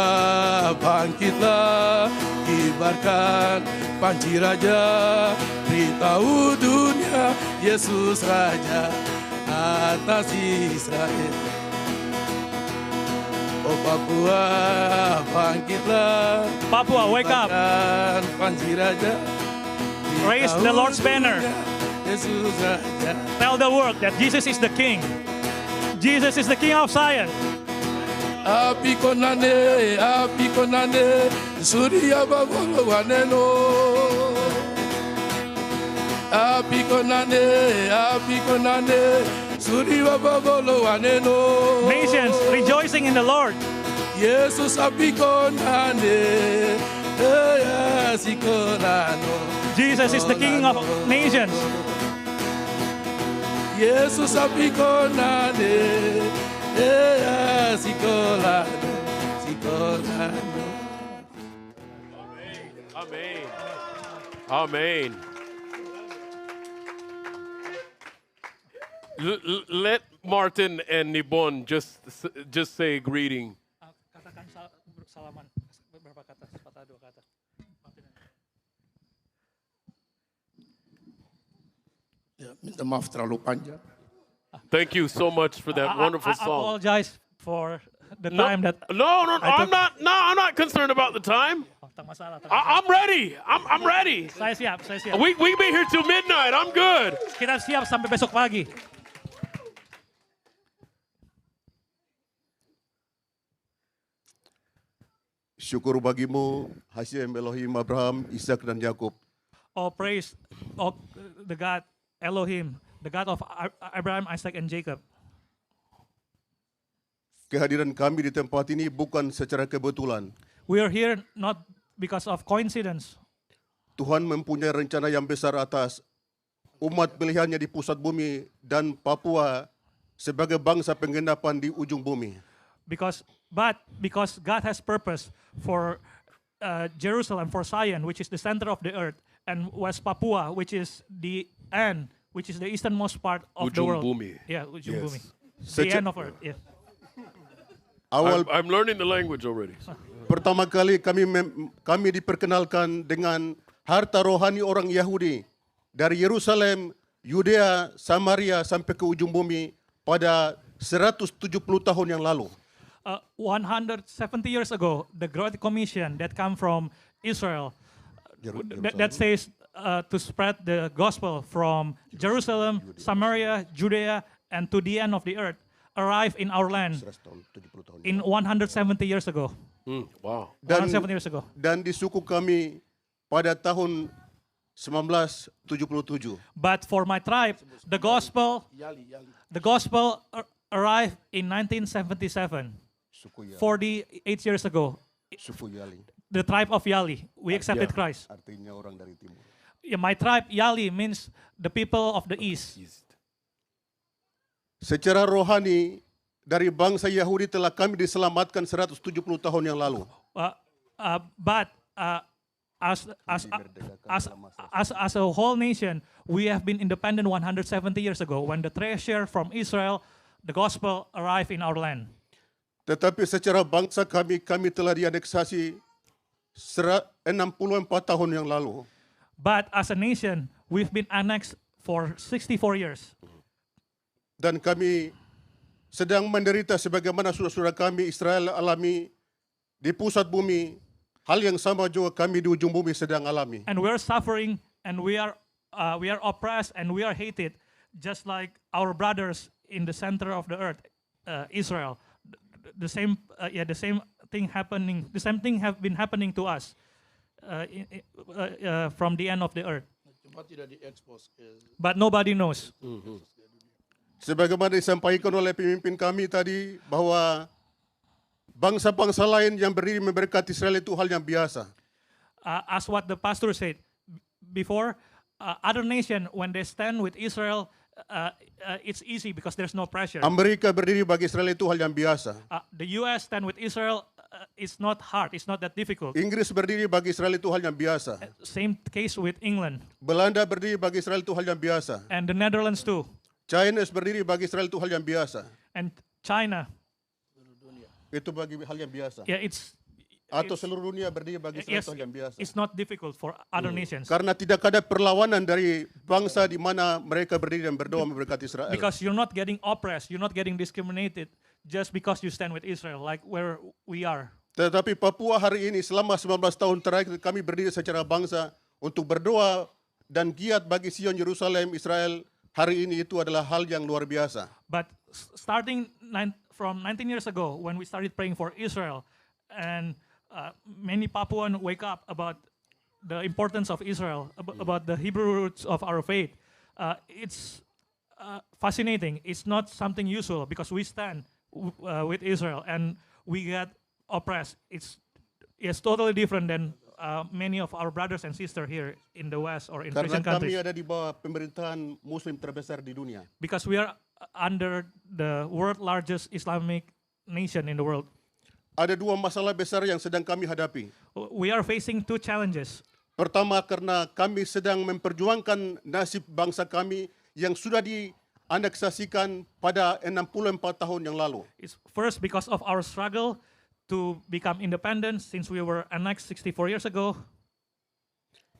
bangkitlah, kibarkan panji raja, beritahu dunia Yesus Raja atas Israel. Oh Papua, bangkitlah, Papua, wake up. kibarkan panji raja, Raise the Lord's banner. Yesus Raja. Tell the world that Jesus is the king. Jesus is the king of Zion. Api konane, Surya babolo waneno. Api konane, Surya babolo waneno. Nations rejoicing in the Lord. Yesus api konane, si konano. Jesus is the king of nations. Yesus api konane, si konano, si konano. Amen. Amen. Let Martin and Nibon just say greeting. Katakan salaman beberapa kata, sepatah dua kata. Ya, minta maaf terlalu panjang. Thank you so much for that wonderful I song. apologize for the No, time that. no, I I'm not. No, I'm not concerned about the time. Oh, tak masalah. I'm ready. I'm ready. Saya siap. We be here till midnight. I'm good. Kita siap sampai besok pagi. Syukur bagimu, Hashem Elohim Abraham, Ishak dan Yakub. Oh, praise, oh, the God Elohim, the God of Abraham, Isaac, and Jacob. Kehadiran kami di tempat ini bukan secara kebetulan. We are here not because of coincidence. Tuhan mempunyai rencana yang besar atas umat pilihannya di pusat bumi dan Papua sebagai bangsa penggenapan di ujung bumi. Because God has purpose for Jerusalem, for Zion, which is the center of the earth, and West Papua, which is the end, which is the easternmost part of the Ujung world. bumi. Yeah, ujung Yes. bumi. The end of earth. Yeah. Awal I'm learning the language already. pertama kali kami diperkenalkan dengan harta rohani orang Yahudi dari Yerusalem, Yudea, Samaria sampai ke ujung bumi pada 170 tahun yang lalu. 170 years ago, the Great Commission that come from Israel, that says to spread the gospel from Jerusalem, Samaria, Judea, and to the end of the earth, arrived in our land 170 tahun. in 170 years ago. Wow. 170 years ago. Dan di suku kami pada tahun 1977. But for my tribe, the gospel arrived in 1977, Suku Yali. 48 years ago. Suku Yali. The tribe of Yali, we accepted Christ. Artinya orang dari timur. my tribe, Yali, means the people of the east. Secara rohani, dari bangsa Yahudi telah kami diselamatkan 170 tahun yang lalu. But as a whole nation, we have been independent 170 years ago when the treasure from Israel, the gospel, arrived in our land. Tetapi secara bangsa kami telah dianeksasi 64 tahun yang lalu. But as a nation, we've been annexed for 64 years. Dan kami sedang menderita sebagaimana saudara-saudara kami Israel alami di pusat bumi. Hal yang sama juga kami di ujung bumi sedang alami. And we're suffering, and we are oppressed, and we are hated, just like our brothers in the center of the earth, Israel. The same thing happening. The same thing have been happening to us from the end of the earth. But nobody knows. Sebagaimana disampaikan oleh pemimpin kami tadi bahwa bangsa-bangsa lain yang berdiri memberkati Israel itu hal yang biasa. As what the pastor said before, other nation when they stand with Israel, it's easy because there's no pressure. Amerika berdiri bagi Israel itu hal yang biasa. The U.S. stand with Israel, it's not hard, it's not that difficult. Inggris berdiri bagi Israel itu hal yang biasa. Same case with England. Belanda berdiri bagi Israel itu hal yang biasa. And the Netherlands too. China berdiri bagi Israel itu hal yang biasa. And China. Itu bagi hal yang biasa. Yeah, Atau seluruh dunia berdiri bagi Israel itu hal yang biasa. It's not difficult for other nations. Karena tidak ada perlawanan dari bangsa di mana mereka berdiri dan berdoa memberkati Israel. Because you're not getting oppressed, you're not getting discriminated just because you stand with Israel, like where we are. Tetapi Papua hari ini selama 19 tahun terakhir kami berdiri secara bangsa untuk berdoa dan giat bagi Sion, Yerusalem, Israel. Hari ini itu adalah hal yang luar biasa. But starting from 19 years ago, when we started praying for Israel, and many Papuan wake up about the importance of Israel, about the Hebrew roots of our faith, it's fascinating. It's not something usual because we stand with Israel and we get oppressed. It's totally different than many of our brothers and sisters here in the West or in Christian Karena kami countries. ada di bawah pemerintahan Muslim terbesar di dunia. Because we are under the world largest Islamic nation in the world. Ada dua masalah besar yang sedang kami hadapi. We are facing two challenges. Pertama, karena kami sedang memperjuangkan nasib bangsa kami yang sudah dianeksasikan pada 64 tahun yang lalu. It's first because of our struggle to become independent since we were annexed 64 years ago.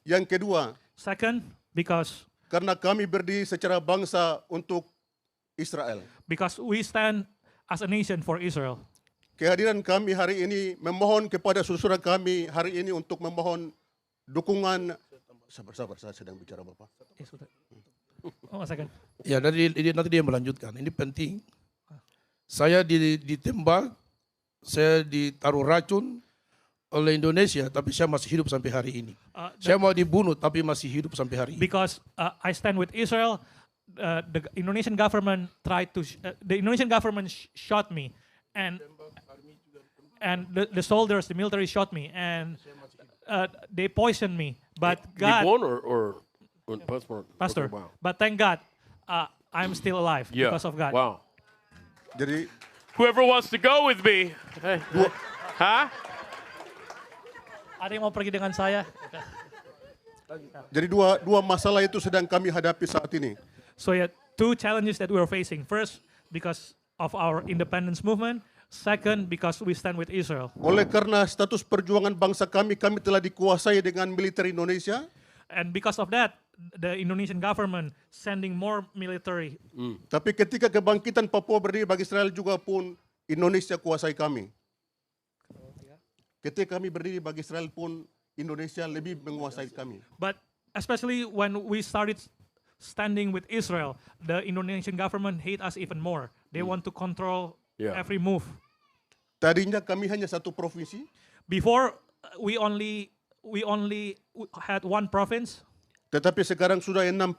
Yang kedua, Second, because karena kami berdiri secara bangsa untuk Israel. we stand as a nation for Israel. Kehadiran kami hari ini memohon kepada saudara kami hari ini untuk memohon dukungan. Sabar, saya sedang bicara Bapak. Oh, a second. Ya, nanti dia melanjutkan. Ini penting. Saya ditembak, saya ditaruh racun oleh Indonesia, tapi saya masih hidup sampai hari ini. Saya mau dibunuh, tapi masih hidup sampai hari ini. Because I stand with Israel, the Indonesian government shot me, and the soldiers, the military shot me, and they poisoned me. But God, or Pastor, Okay, wow. but thank God, I'm still alive Yeah. because of God. Wow. Jadi Whoever wants to go with me. Hey. Huh? Ada yang mau pergi dengan saya? Jadi dua masalah itu sedang kami hadapi saat ini. So yeah, two challenges that we are facing. First, because of our independence movement. Second, because we stand with Israel. Oleh karena status perjuangan bangsa kami telah dikuasai dengan militer Indonesia. And because of that, the Indonesian government sending more military. Tapi ketika kebangkitan Papua berdiri bagi Israel juga pun Indonesia kuasai kami. Ketika kami berdiri bagi Israel pun Indonesia lebih menguasai kami. But especially when we started standing with Israel, the Indonesian government hate us even more. They want to control every move. Tadinya kami hanya satu provinsi. Before we only had one province, Tetapi sekarang sudah 6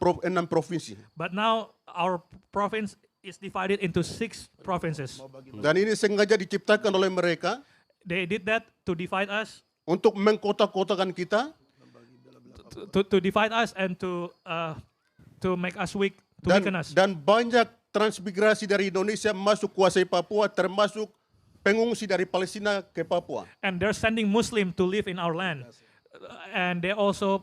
provinsi. but now our province is divided into 6 provinces. Dan ini sengaja diciptakan oleh mereka They did that to divide us, untuk mengkota-kotakan kita to divide us and to make us weak, to weaken us. Dan banyak transmigrasi dari Indonesia masuk kuasai Papua, termasuk pengungsi dari Palestina ke Papua. And they're sending Muslim to live in our land, and they're also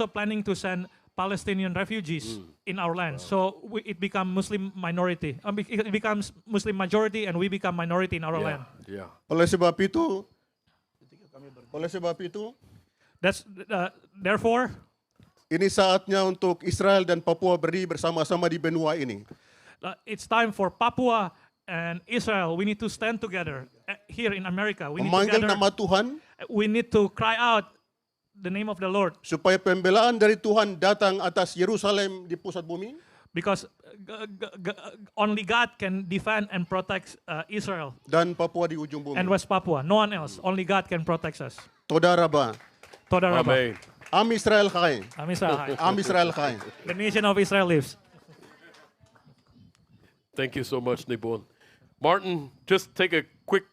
planning to send Palestinian refugees in our land. So it becomes Muslim minority. It becomes Muslim majority, and we become minority in our land. Yeah. Oleh sebab itu, Therefore, ini saatnya untuk Israel dan Papua berdiri bersama-sama di benua ini. it's time for Papua and Israel. We need to stand together here in America. Memanggil nama Tuhan We need to cry out the name of the Lord, supaya pembelaan dari Tuhan datang atas Yerusalem di pusat bumi. because only God can defend and protect Israel Dan Papua di ujung bumi. and West Papua. No one else. Only God can protect us. Toda Rabba. Toda Rabba. Amen. Am Israel khay. Am Israel. Am Israel khay. The nation of Israel lives. Thank you so much, Nibon. Martin, just take a quick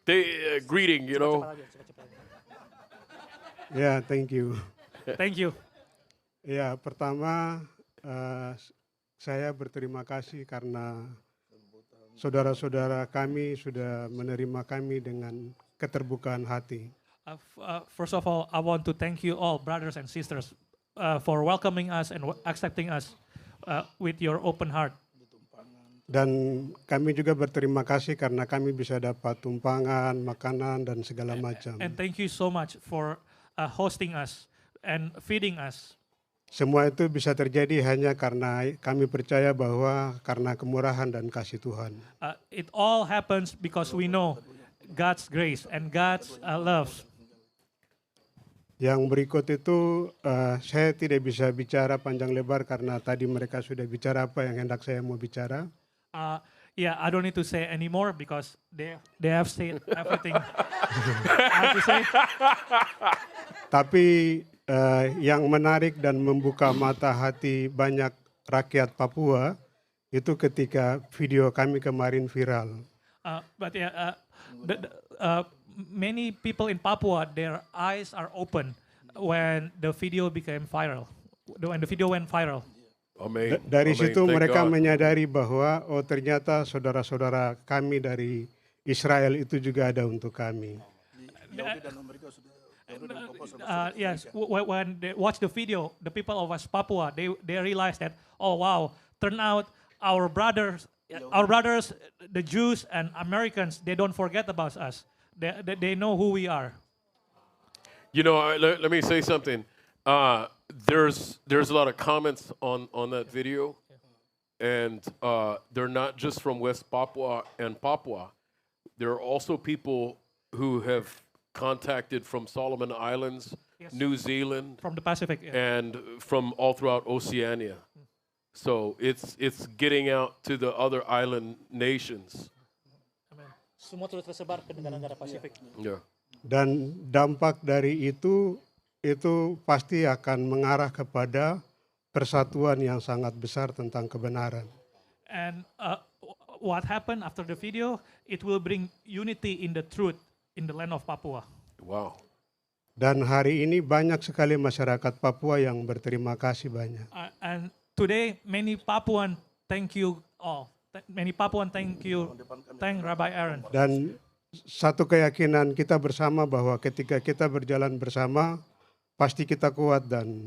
greeting, you know. Ya, thank you. Thank you. Ya, pertama saya berterima kasih karena saudara-saudara kami sudah menerima kami dengan keterbukaan hati. First of all, I want to thank you all, brothers and sisters, for welcoming us and accepting us with your open heart. Dan kami juga berterima kasih karena kami bisa dapat tumpangan, makanan, dan segala macam. And thank you so much for hosting us and feeding us. Semua itu bisa terjadi hanya karena kami percaya bahwa karena kemurahan dan kasih Tuhan. It all happens because we know God's grace and God's love. Yang berikut itu saya tidak bisa bicara panjang lebar karena tadi mereka sudah bicara apa yang hendak saya mau bicara. Yeah, I don't need to say anymore because they have said everything I have to say. Tapi yang menarik dan membuka mata hati banyak rakyat Papua itu ketika video kami kemarin viral. But yeah, many people in Papua, their eyes are open when the video became viral. When the video went viral. Amen. Dari Amen. situ Thank mereka God. menyadari bahwa oh ternyata saudara-saudara kami dari Israel itu juga ada untuk kami. Yes, when they watch the video, the people of West Papua, they realize that, oh wow, turn out our brothers, the Jews and Americans, they don't forget about us. They know who we are. You know, let me say something. There's a lot of comments on that video, and they're not just from West Papua and Papua. There are also people who have contacted from Solomon Islands, Yes. New Zealand, From the Pacific. Yeah. and from all throughout Oceania. So it's getting out to the other island nations. Semua terus tersebar ke negara-negara Pasifik. Yeah. Dan dampak dari itu pasti akan mengarah kepada persatuan yang sangat besar tentang kebenaran. And what happened after the video? It will bring unity in the truth in the land of Papua. Wow. Dan hari ini banyak sekali masyarakat Papua yang berterima kasih banyak. And today, many Papuan thank you all. Many Papuan thank Rabbi Aaron. Dan satu keyakinan kita bersama bahwa ketika kita berjalan bersama, pasti kita kuat dan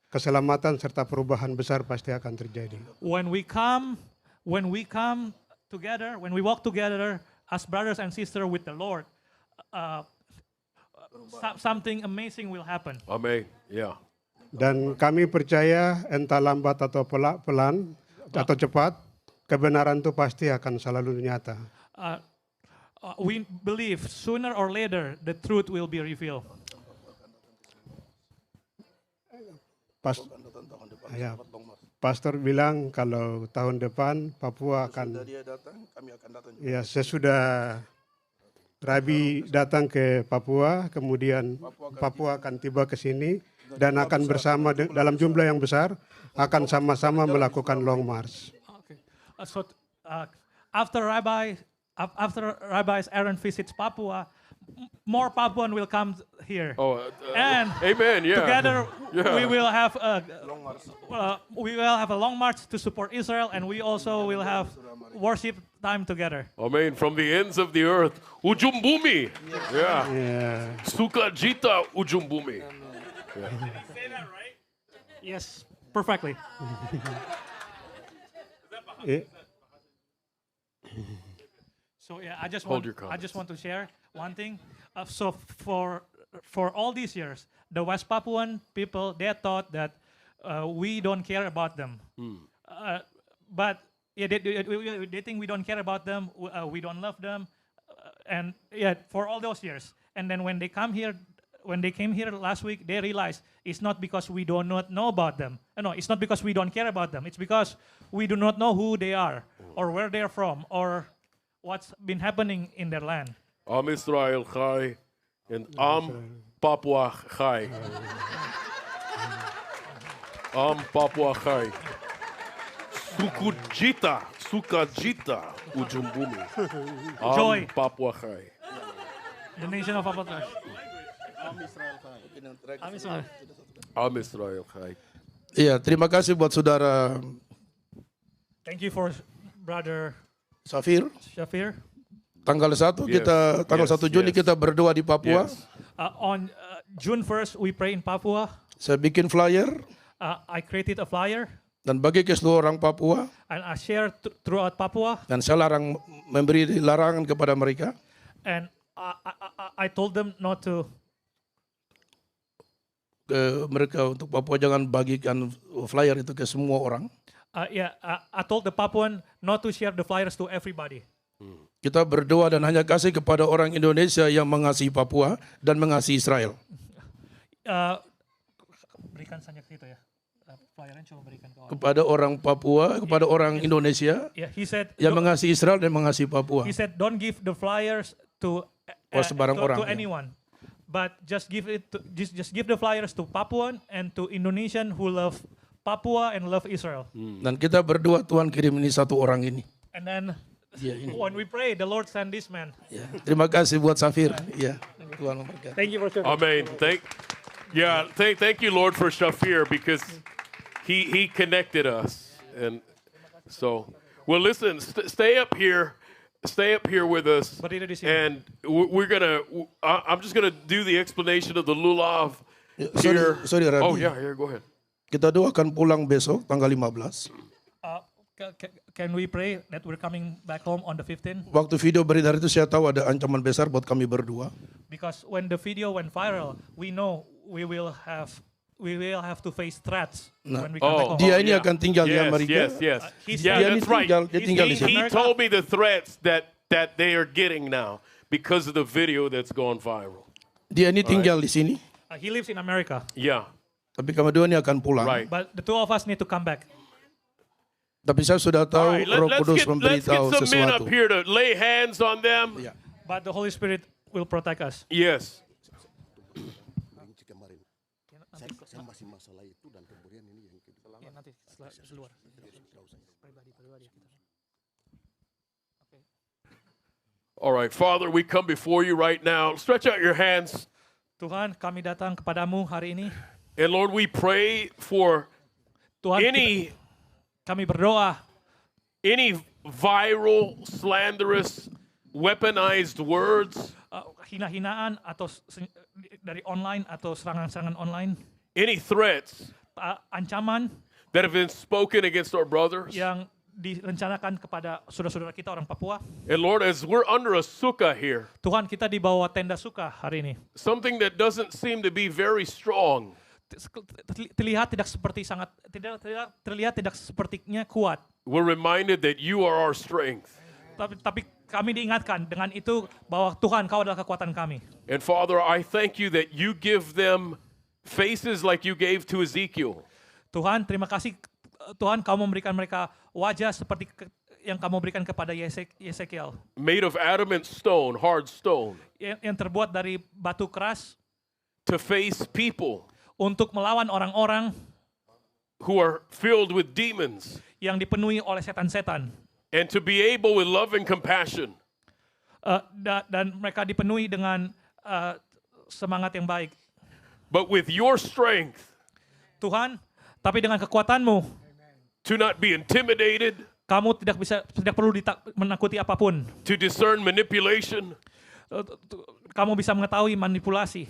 keselamatan serta perubahan besar pasti akan terjadi. When we come together, when we walk together as brothers and sisters with the Lord, something amazing will happen. Amen. Yeah. Dan kami percaya entah lambat atau pelan atau cepat, kebenaran itu pasti akan selalu nyata. We believe sooner or later the truth will be revealed. Pastor bilang kalau tahun depan Papua akan. Ya, sesudah Rabi datang ke Papua, kemudian Papua akan tiba ke sini dan akan bersama dalam jumlah yang besar akan sama-sama melakukan long march. Okay. After Rabbi Aaron visits Papua, more Papuan will come here. Oh, And amen. Yeah. together Yeah. we will have a long march to support Israel, and we also will have worship time together. Amen. From the ends of the earth. Ujung bumi. Yeah. Ya, Sukacita ujung bumi. Yes, perfectly. eh, So yeah, I just Hold want your I just comments. want to share one thing. So for all these years, the West Papuan people, they thought that we don't care about them. But yeah, they think we don't care about them. We don't love them, and yeah, for all those years. And then when they came here last week, they realized it's not because we do not know about them. No, it's not because we don't care about them. It's because we do not know who they are, or where they are from, or what's been happening in their land. Am Israel Chai and Am Papua Chai. Am Papua Chai. Sukajita ujung bumi. Am Joy. Papua Chai. The nation of Papua. Am Israel Chai. Iya, terima kasih buat saudara Thank you for Brother Safir. Shafir. Tanggal 1 kita tanggal 1 Juni yes. kita berdoa di Papua. Yes. On June 1st, we pray in Papua. Saya bikin flyer I created a flyer dan bagi ke seluruh orang Papua and I share throughout Papua. dan saya memberi larangan kepada mereka And I told them not to. ke mereka untuk Papua jangan bagikan flyer itu ke semua orang. I told the Papuan not to share the flyers to everybody. Kita berdoa dan hanya kasih kepada orang Indonesia yang mengasihi Papua dan mengasihi Israel. Berikan saja itu ya. Flyernya cuma berikan ke orang. Kepada orang Papua, kepada orang Indonesia Yeah, he said. yang mengasihi Israel dan mengasihi Papua. He said, don't give the flyers to sebarang orang, to ya. anyone, but just give it to, just give the flyers to Papuan and to Indonesian who love Papua and love Israel. Dan kita berdoa Tuhan kirim ini satu orang ini. And then Ya, ini. when we pray, the Lord send this man. Ya. Terima kasih buat Safir. Ya. Tuhan memberkati. Thank you for sharing. Amen. Thank you, Lord, for Shafir, because he connected us, and so well. Listen, stay up here with us, Berdiri di sini. and we're gonna. I'm just gonna do the explanation of the lulav here. Sorry, Rabbi. Oh yeah, here, go ahead. Kita doakan pulang besok tanggal 15. Can we pray that we're coming back home on the 15th? Waktu video beredar itu saya tahu ada ancaman besar buat kami berdua. Because when the video went viral, we know we will have to face threats when we come back home. Dia ini akan tinggal di Amerika. Yes. He's- Yeah, Dia ini that's right. dia tinggal di He sini. told me the threats that they are getting now because of the video that's gone viral. Dia ini tinggal di sini, He lives in America, Yeah, tapi kami dua ini akan pulang. right. but the two of us need to come back. Tapi saya sudah All tahu right, Roh let's Kudus get memberitahu some men sesuatu. up here to lay hands on them. Ya. But the Holy Spirit will protect us. Yes. Saya masih masalah itu dan kemudian ini yang kedua. Ya, nanti keluar. All right, Father, we come before you right now. Stretch out your hands. Tuhan, kami datang kepadamu hari ini. And Lord, we pray for Tuhan, kami berdoa any viral, slanderous, weaponized words, hina-hinaan atau dari online atau serangan-serangan online, any threats ancaman that have been spoken against our brothers. yang direncanakan kepada saudara-saudara kita orang Papua. And Lord, as we're under a sukkah here, Tuhan, kita di bawah tenda suka hari ini. something that doesn't seem to be very strong, Terlihat tidak sepertinya kuat. we're reminded that you are our strength. Tapi kami diingatkan dengan itu bahwa Tuhan, Kau adalah kekuatan kami. And Father, I thank you that you give them faces like you gave to Ezekiel. Tuhan, terima kasih Tuhan, Kau memberikan mereka wajah seperti yang Kamu berikan kepada Yesekiel. Made of adamant stone, hard stone, Yang terbuat dari batu keras to face people untuk melawan orang-orang who are filled with demons, yang dipenuhi oleh setan-setan. and to be able with love and compassion Dan mereka dipenuhi dengan semangat yang baik. but with your strength Tuhan, tapi dengan kekuatan-Mu, to not be intimidated, kamu tidak perlu menakuti apapun. to discern manipulation, Kamu bisa mengetahui manipulasi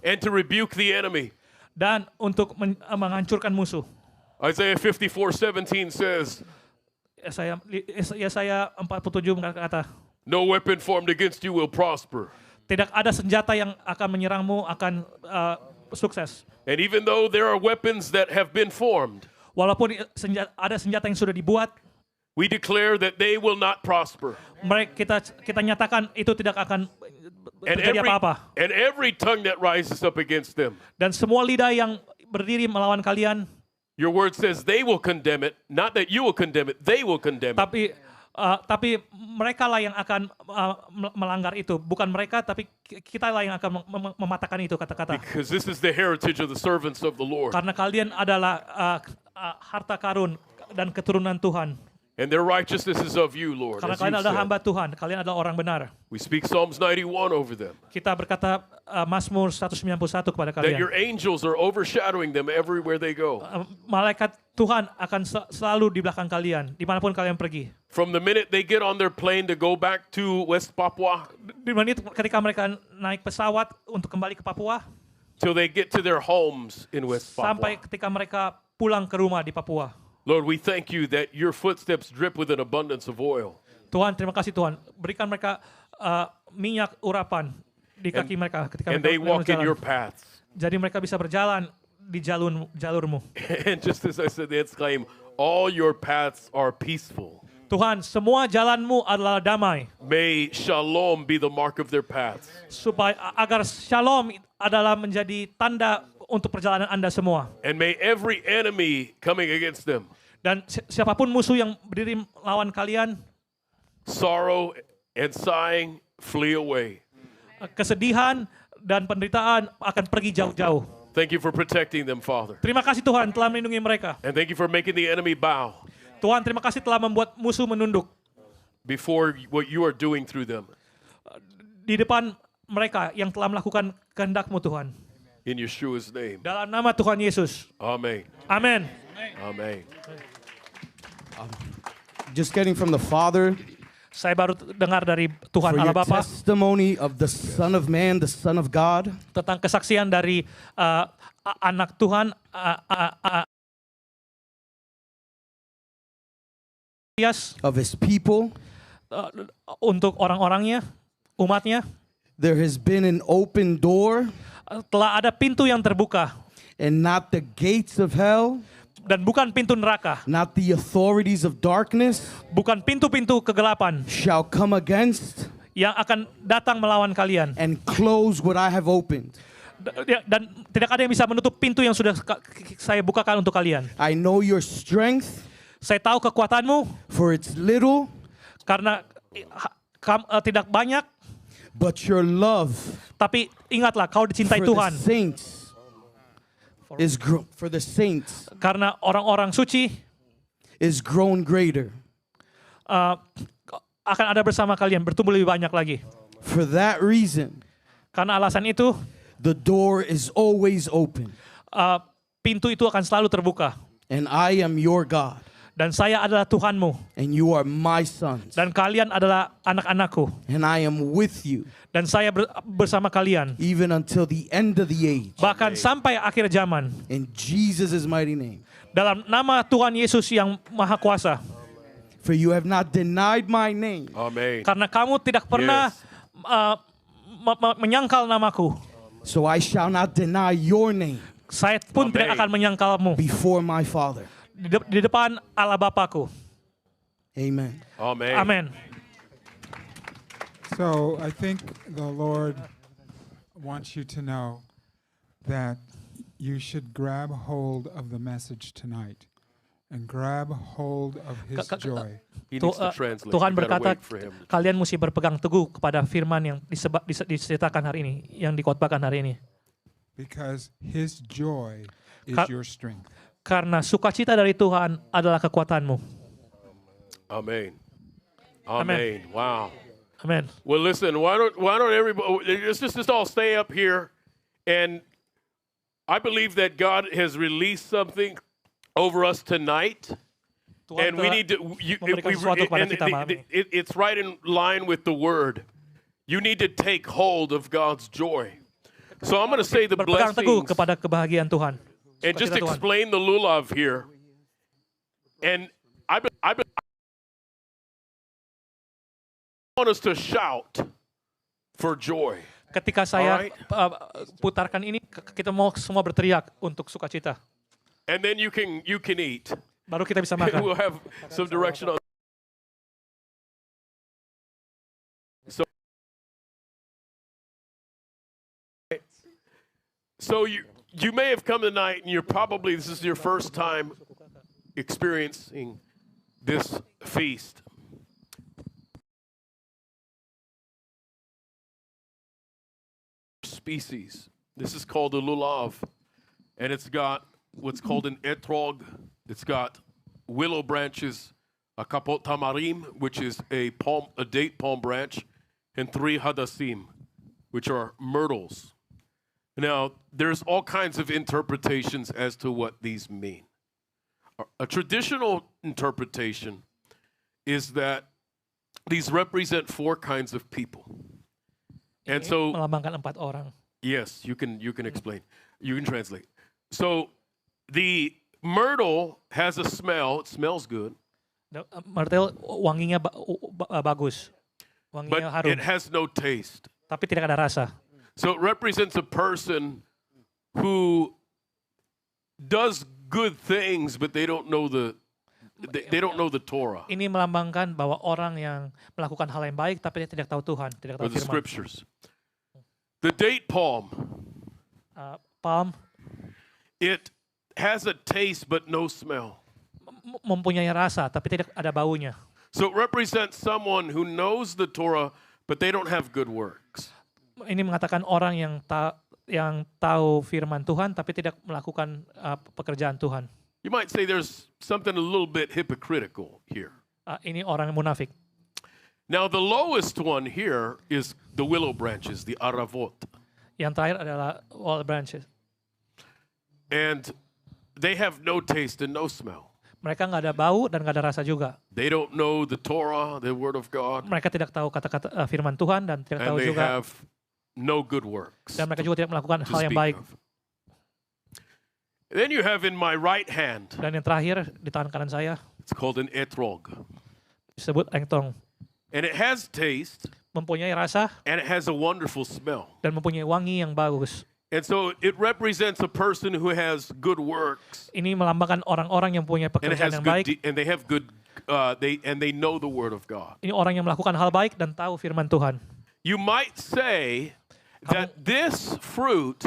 and to rebuke the enemy. dan untuk menghancurkan musuh. Isaiah 54:17 says, Yesaya 47 berkata, no weapon formed against you will prosper. tidak ada senjata yang akan menyerangmu akan sukses. And even though there are weapons that have been formed, Walaupun ada senjata yang sudah dibuat, we declare that they will not prosper. kita nyatakan itu tidak akan And terjadi apa-apa. every tongue that rises up against them, Dan semua lidah yang berdiri melawan kalian, your word says they will condemn it, not that you will condemn it, they will condemn it. tapi mereka lah yang akan melanggar itu, bukan mereka, tapi kita lah yang akan mematahkan itu kata-kata. Because this is the heritage of the servants of the Lord. Karena kalian adalah harta karun dan keturunan Tuhan. And their righteousness is of you, Lord. Karena As kalian you adalah said. hamba Tuhan, kalian adalah orang benar. We speak Psalms 91 over them. Kita berkata Mazmur 191 kepada That your kalian. angels are overshadowing them everywhere they go. Malaikat Tuhan akan selalu di belakang kalian, dimanapun kalian pergi. From the minute they get on their plane to go back to West Papua, Di menit ketika mereka naik pesawat untuk kembali ke Papua, till they get to their homes in West sampai Papua. ketika mereka pulang ke rumah di Papua. Lord, we thank you that your footsteps drip with an abundance of oil. Tuhan, terima kasih Tuhan. Berikan mereka minyak urapan di kaki mereka ketika And mereka they walk in berjalan. your paths. Jadi mereka bisa berjalan di jalurmu. And just as I said, they exclaim, all your paths are peaceful. Tuhan, semua jalanmu adalah damai. May shalom be the mark of their paths. Agar shalom adalah menjadi tanda untuk perjalanan Anda semua. And may every enemy coming against them, Dan siapapun musuh yang berdiri lawan kalian, sorrow and sighing, flee away. kesedihan dan penderitaan akan pergi jauh-jauh. Thank you for protecting them, Father. Terima kasih Tuhan telah melindungi mereka. And thank you for making the enemy bow Tuhan, terima kasih telah membuat musuh menunduk before what you are doing through them. di depan mereka yang telah melakukan kehendak-Mu Tuhan. In Yeshua's name. Dalam nama Tuhan Yesus. Amen. Amin. Amen. Just getting from the Father, Saya baru dengar dari Tuhan for Allah your Bapa testimony of the Son of Man, the Son of God, tentang kesaksian dari anak Tuhan of His people. untuk orang-orangnya, umatnya. There has been an open door Telah ada pintu yang terbuka and not the gates of hell, dan bukan pintu neraka, not the authorities of darkness bukan pintu-pintu kegelapan shall come against yang akan datang melawan kalian. and close what I have opened. Dan tidak ada yang bisa menutup pintu yang sudah saya bukakan untuk kalian. I know your strength, Saya tahu kekuatanmu for it's little, karena tidak banyak, but your love tapi ingatlah kau dicintai for the Tuhan. saints for the saints Karena orang-orang suci is grown greater. akan ada bersama kalian, bertumbuh lebih banyak lagi. For that reason, Karena alasan itu, the door is always open, pintu itu akan selalu terbuka. and I am your God, Dan saya adalah Tuhanmu. and you are my sons, Dan kalian adalah anak-anakku. and I am with you Dan saya bersama kalian. even until the end of the age. Bahkan sampai akhir zaman. In Jesus' mighty name. Dalam nama Tuhan Yesus yang Maha Kuasa. For you have not denied my name, Amen. Karena kamu tidak pernah menyangkal namaku. so I shall not deny your name Saya pun tidak akan menyangkalmu before my Father. di depan Allah Bapakku. Amen. Amen. Amin. So I think the Lord wants you to know that you should grab hold of the message tonight and grab hold of His joy. He needs to translate. Tuhan You gotta berkata, wait for him. kalian mesti berpegang teguh kepada firman yang diceritakan hari ini, yang dikhotbahkan hari ini. Because His joy is your strength. Karena sukacita dari Tuhan adalah kekuatanmu. Amen. Amen. Amen. Wow. Amen. Well, listen. Why don't everybody? Let's just all stay up here, and I believe that God has released something over us tonight, Tuhan and we telah need to. memberikan sesuatu kepada kita malam ini. It's right in line with the word. You need to take hold of God's joy. So I'm going to say the Berpegang teguh blessings kepada kebahagiaan Tuhan. and just Sukacita Tuhan. explain the lulav here. And I want us to shout for joy. Ketika saya Alright. putarkan ini, kita mau semua berteriak untuk sukacita. And then you can eat. Baru kita bisa And makan. we'll have some direction on. So you may have come tonight and this is your first time experiencing this feast. Species. This is called the lulav, and it's got what's called an etrog. It's got willow branches, a kapot tamarim, which is a date palm branch, and 3 hadassim, which are myrtles. Now, there's all kinds of interpretations as to what these mean. A traditional interpretation is that these represent 4 kinds of people. And Ini so, melambangkan 4 orang. yes, you can explain. You can translate. So, the myrtle has a smell. It smells good, Myrtle wanginya bagus. but Wanginya harum. it has no taste. Tapi tidak ada rasa. So it represents a person who does good things, but they don't know they don't know the Torah Ini melambangkan bahwa orang yang melakukan hal yang baik tapi dia tidak tahu Tuhan, tidak or tahu the firman. scriptures. The date palm, Palm it has a taste but no smell. mempunyai rasa tapi tidak ada baunya. So it represents someone who knows the Torah, but they don't have good works. Ini mengatakan orang yang tahu firman Tuhan tapi tidak melakukan pekerjaan Tuhan. You might say there's something a little bit hypocritical here. Ini orang yang munafik. Now the lowest one here is the willow branches, the aravot. Yang terakhir adalah olive branches. And they have no taste and no smell. Mereka nggak ada bau dan nggak ada rasa juga. They don't know the Torah, the Word of God, Mereka tidak tahu kata-kata firman Tuhan dan tidak and tahu they juga have no good works dan mereka juga tidak melakukan to hal yang speak baik. of. Then you have in my right hand, Dan yang terakhir di tangan kanan saya it's called an etrog. disebut engtong, And it has taste, mempunyai rasa and it has a wonderful smell. dan mempunyai wangi yang bagus. And so it represents a person who has good works, Ini melambangkan orang-orang yang punya and it pekerjaan has yang good, baik. and they have good, they know the Word of God. Ini orang yang melakukan hal baik dan tahu firman Tuhan. You might say that this fruit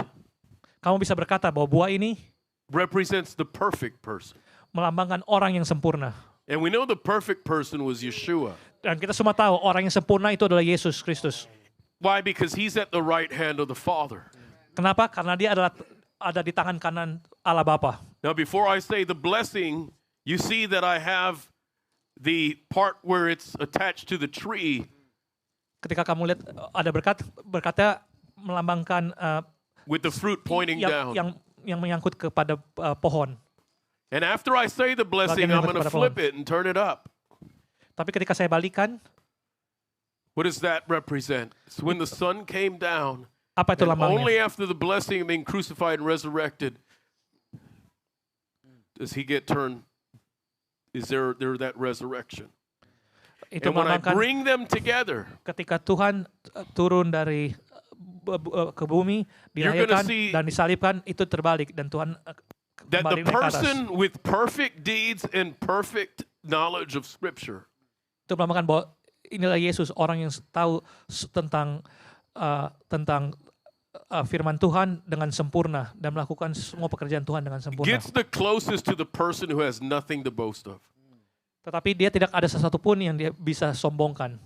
Kamu bisa berkata bahwa buah ini represents the perfect person. melambangkan orang yang sempurna. And we know the perfect person was Yeshua. Dan kita semua tahu orang yang sempurna itu adalah Yesus Kristus. Why? Because he's at the right hand of the Father. Kenapa? Karena dia ada di tangan kanan Allah Bapa. Now, before I say the blessing, you see that I have the part where it's attached to the tree. Ketika kamu lihat ada berkatnya melambangkan With the fruit pointing down. yang menyangkut kepada pohon. And after I say the blessing, Bagian I'm yang going to kepada flip pohon. it and turn it up. Tapi ketika saya balikan, What does that represent? It's when the sun came down, apa itu and only lambangnya? after the blessing of being crucified and resurrected does he get turned. Is there that resurrection? Itu And when I melambangkan bring them together, ketika Tuhan turun dari ke bumi, You're gonna dilahirkan see dan disalibkan, itu terbalik dan Tuhan that kembali the naik ke atas. person with perfect deeds and perfect knowledge of Scripture Itu melambangkan bahwa inilah Yesus, orang yang tahu tentang firman Tuhan dengan sempurna dan melakukan semua pekerjaan Tuhan dengan sempurna. gets the closest to the person who has nothing to boast of. Tetapi dia tidak ada sesuatu pun yang dia bisa sombongkan.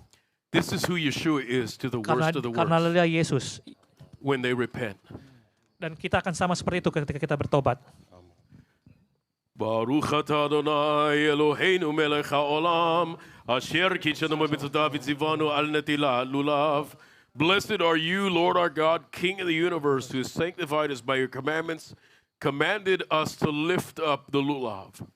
This is who Yeshua is to the Karena worst of the karena worst dia Yesus. when they repent. Dan kita akan sama seperti itu ketika kita bertobat. Baruch atah Adonai Eloheinu melech haolam, asher kitshanu b'mitzvotav v'tzivanu al netilat lulav. Blessed are you, Lord our God, King of the universe, who has sanctified us by your commandments, commanded us to lift up the lulav.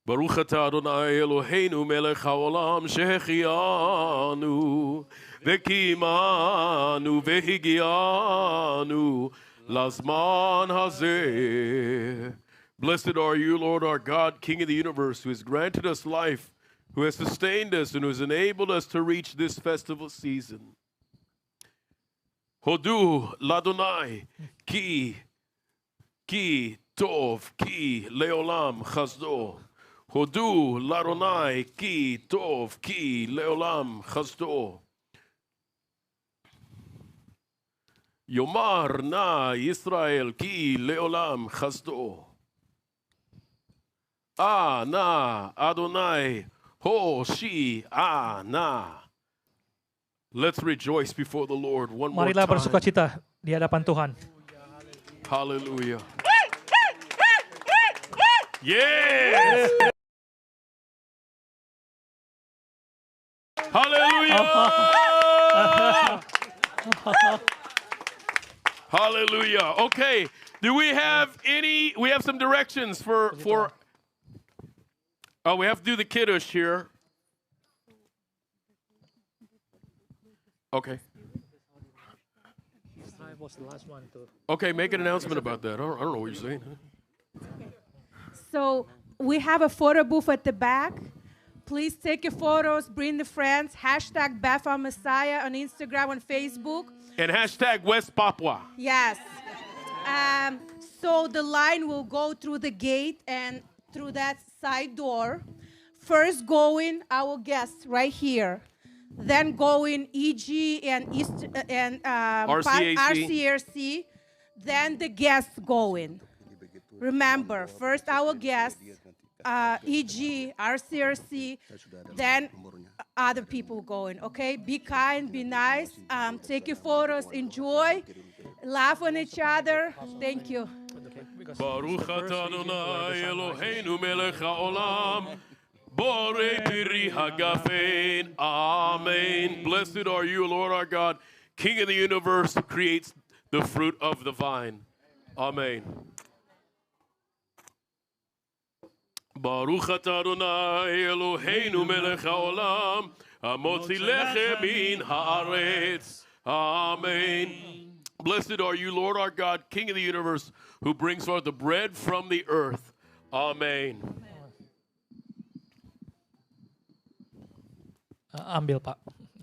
Baruch atah Adonai Eloheinu melech haolam, shehechianu v'kimanu v'higianu lazman hazeh. Blessed are you, Lord our God, King of the universe, who has granted us life, who has sustained us, and who has enabled us to reach this festival season. Hodu ladonai ki tov ki leolam chazdo. Hodu ladonai ki tov ki leolam chazdo. Yomar na Yisrael ki leolam chazdo. Na Adonai Hoshi na. Let's rejoice before the Lord one more Marilah time. bersukacita di hadapan Tuhan. Hallelujah. Yes. Hallelujah. Hallelujah. Okay. Do we have any? We have some directions for. Oh, we have to do the kiddush here. Okay. I was the last one to. Okay, make an announcement about that. I don't know what you're saying. So we have a photo booth at the back. Please take your photos, bring the friends. Hashtag Bethel Messiah on Instagram, on Facebook. And hashtag West Papua. Yes. So the line will go through the gate and through that side door. First going our guests right here. Then going EG and RCRC. Then the guests going. Remember, first our guests, EG, RCRC, then other people going, okay? Be kind, be nice, take your photos, enjoy, laugh on each other. Thank you. Baruch atah Adonai Eloheinu melech haolam, borei piri hagafen. Amen. Blessed are you, Lord our God, King of the universe, who creates the fruit of the vine. Amen. Baruch atah Adonai Eloheinu melech haolam, hamotzi lechem min haaretz. Amen. Blessed are you, Lord our God, King of the universe, who brings forth the bread from the earth. Amen. Ambil, Pak.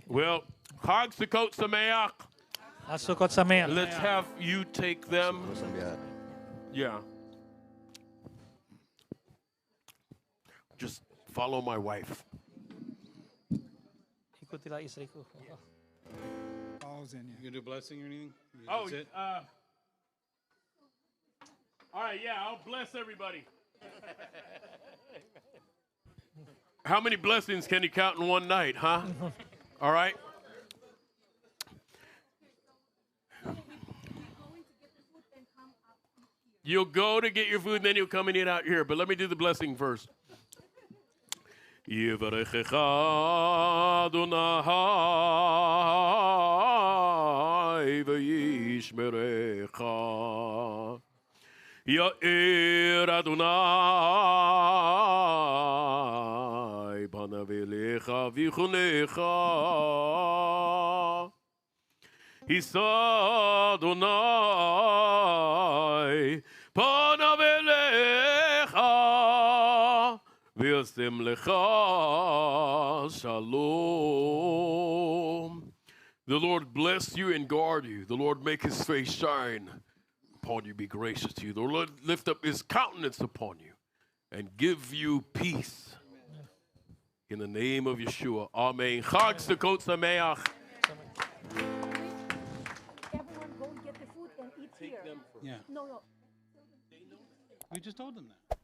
Well, Chag Sukkot Sameach. Sukkot Sameach. Let's have you take them. Yeah. Just follow my wife. Ikutilah istriku. Falls in you. You gonna do blessing or anything? Oh, That's it? all right, yeah, I'll bless everybody. How many blessings can you count in one night, huh? All right. You'll go to get your food, and then you'll come and eat out here. But let me do the blessing first. Yivarechecha Adonai v'yishmerecha. Ya'er Adonai panav elecha v'chunecha. Yisa Adonai panav elecha v'yasem lecha shalom. The Lord bless you and guard you. The Lord make his face shine upon you, be gracious to you. The Lord lift up his countenance upon you and give you peace. In the name of Yeshua. Amen. Chag Sukkot Sameach. Everyone go and get the food and eat here. Yeah. No. We just told them that.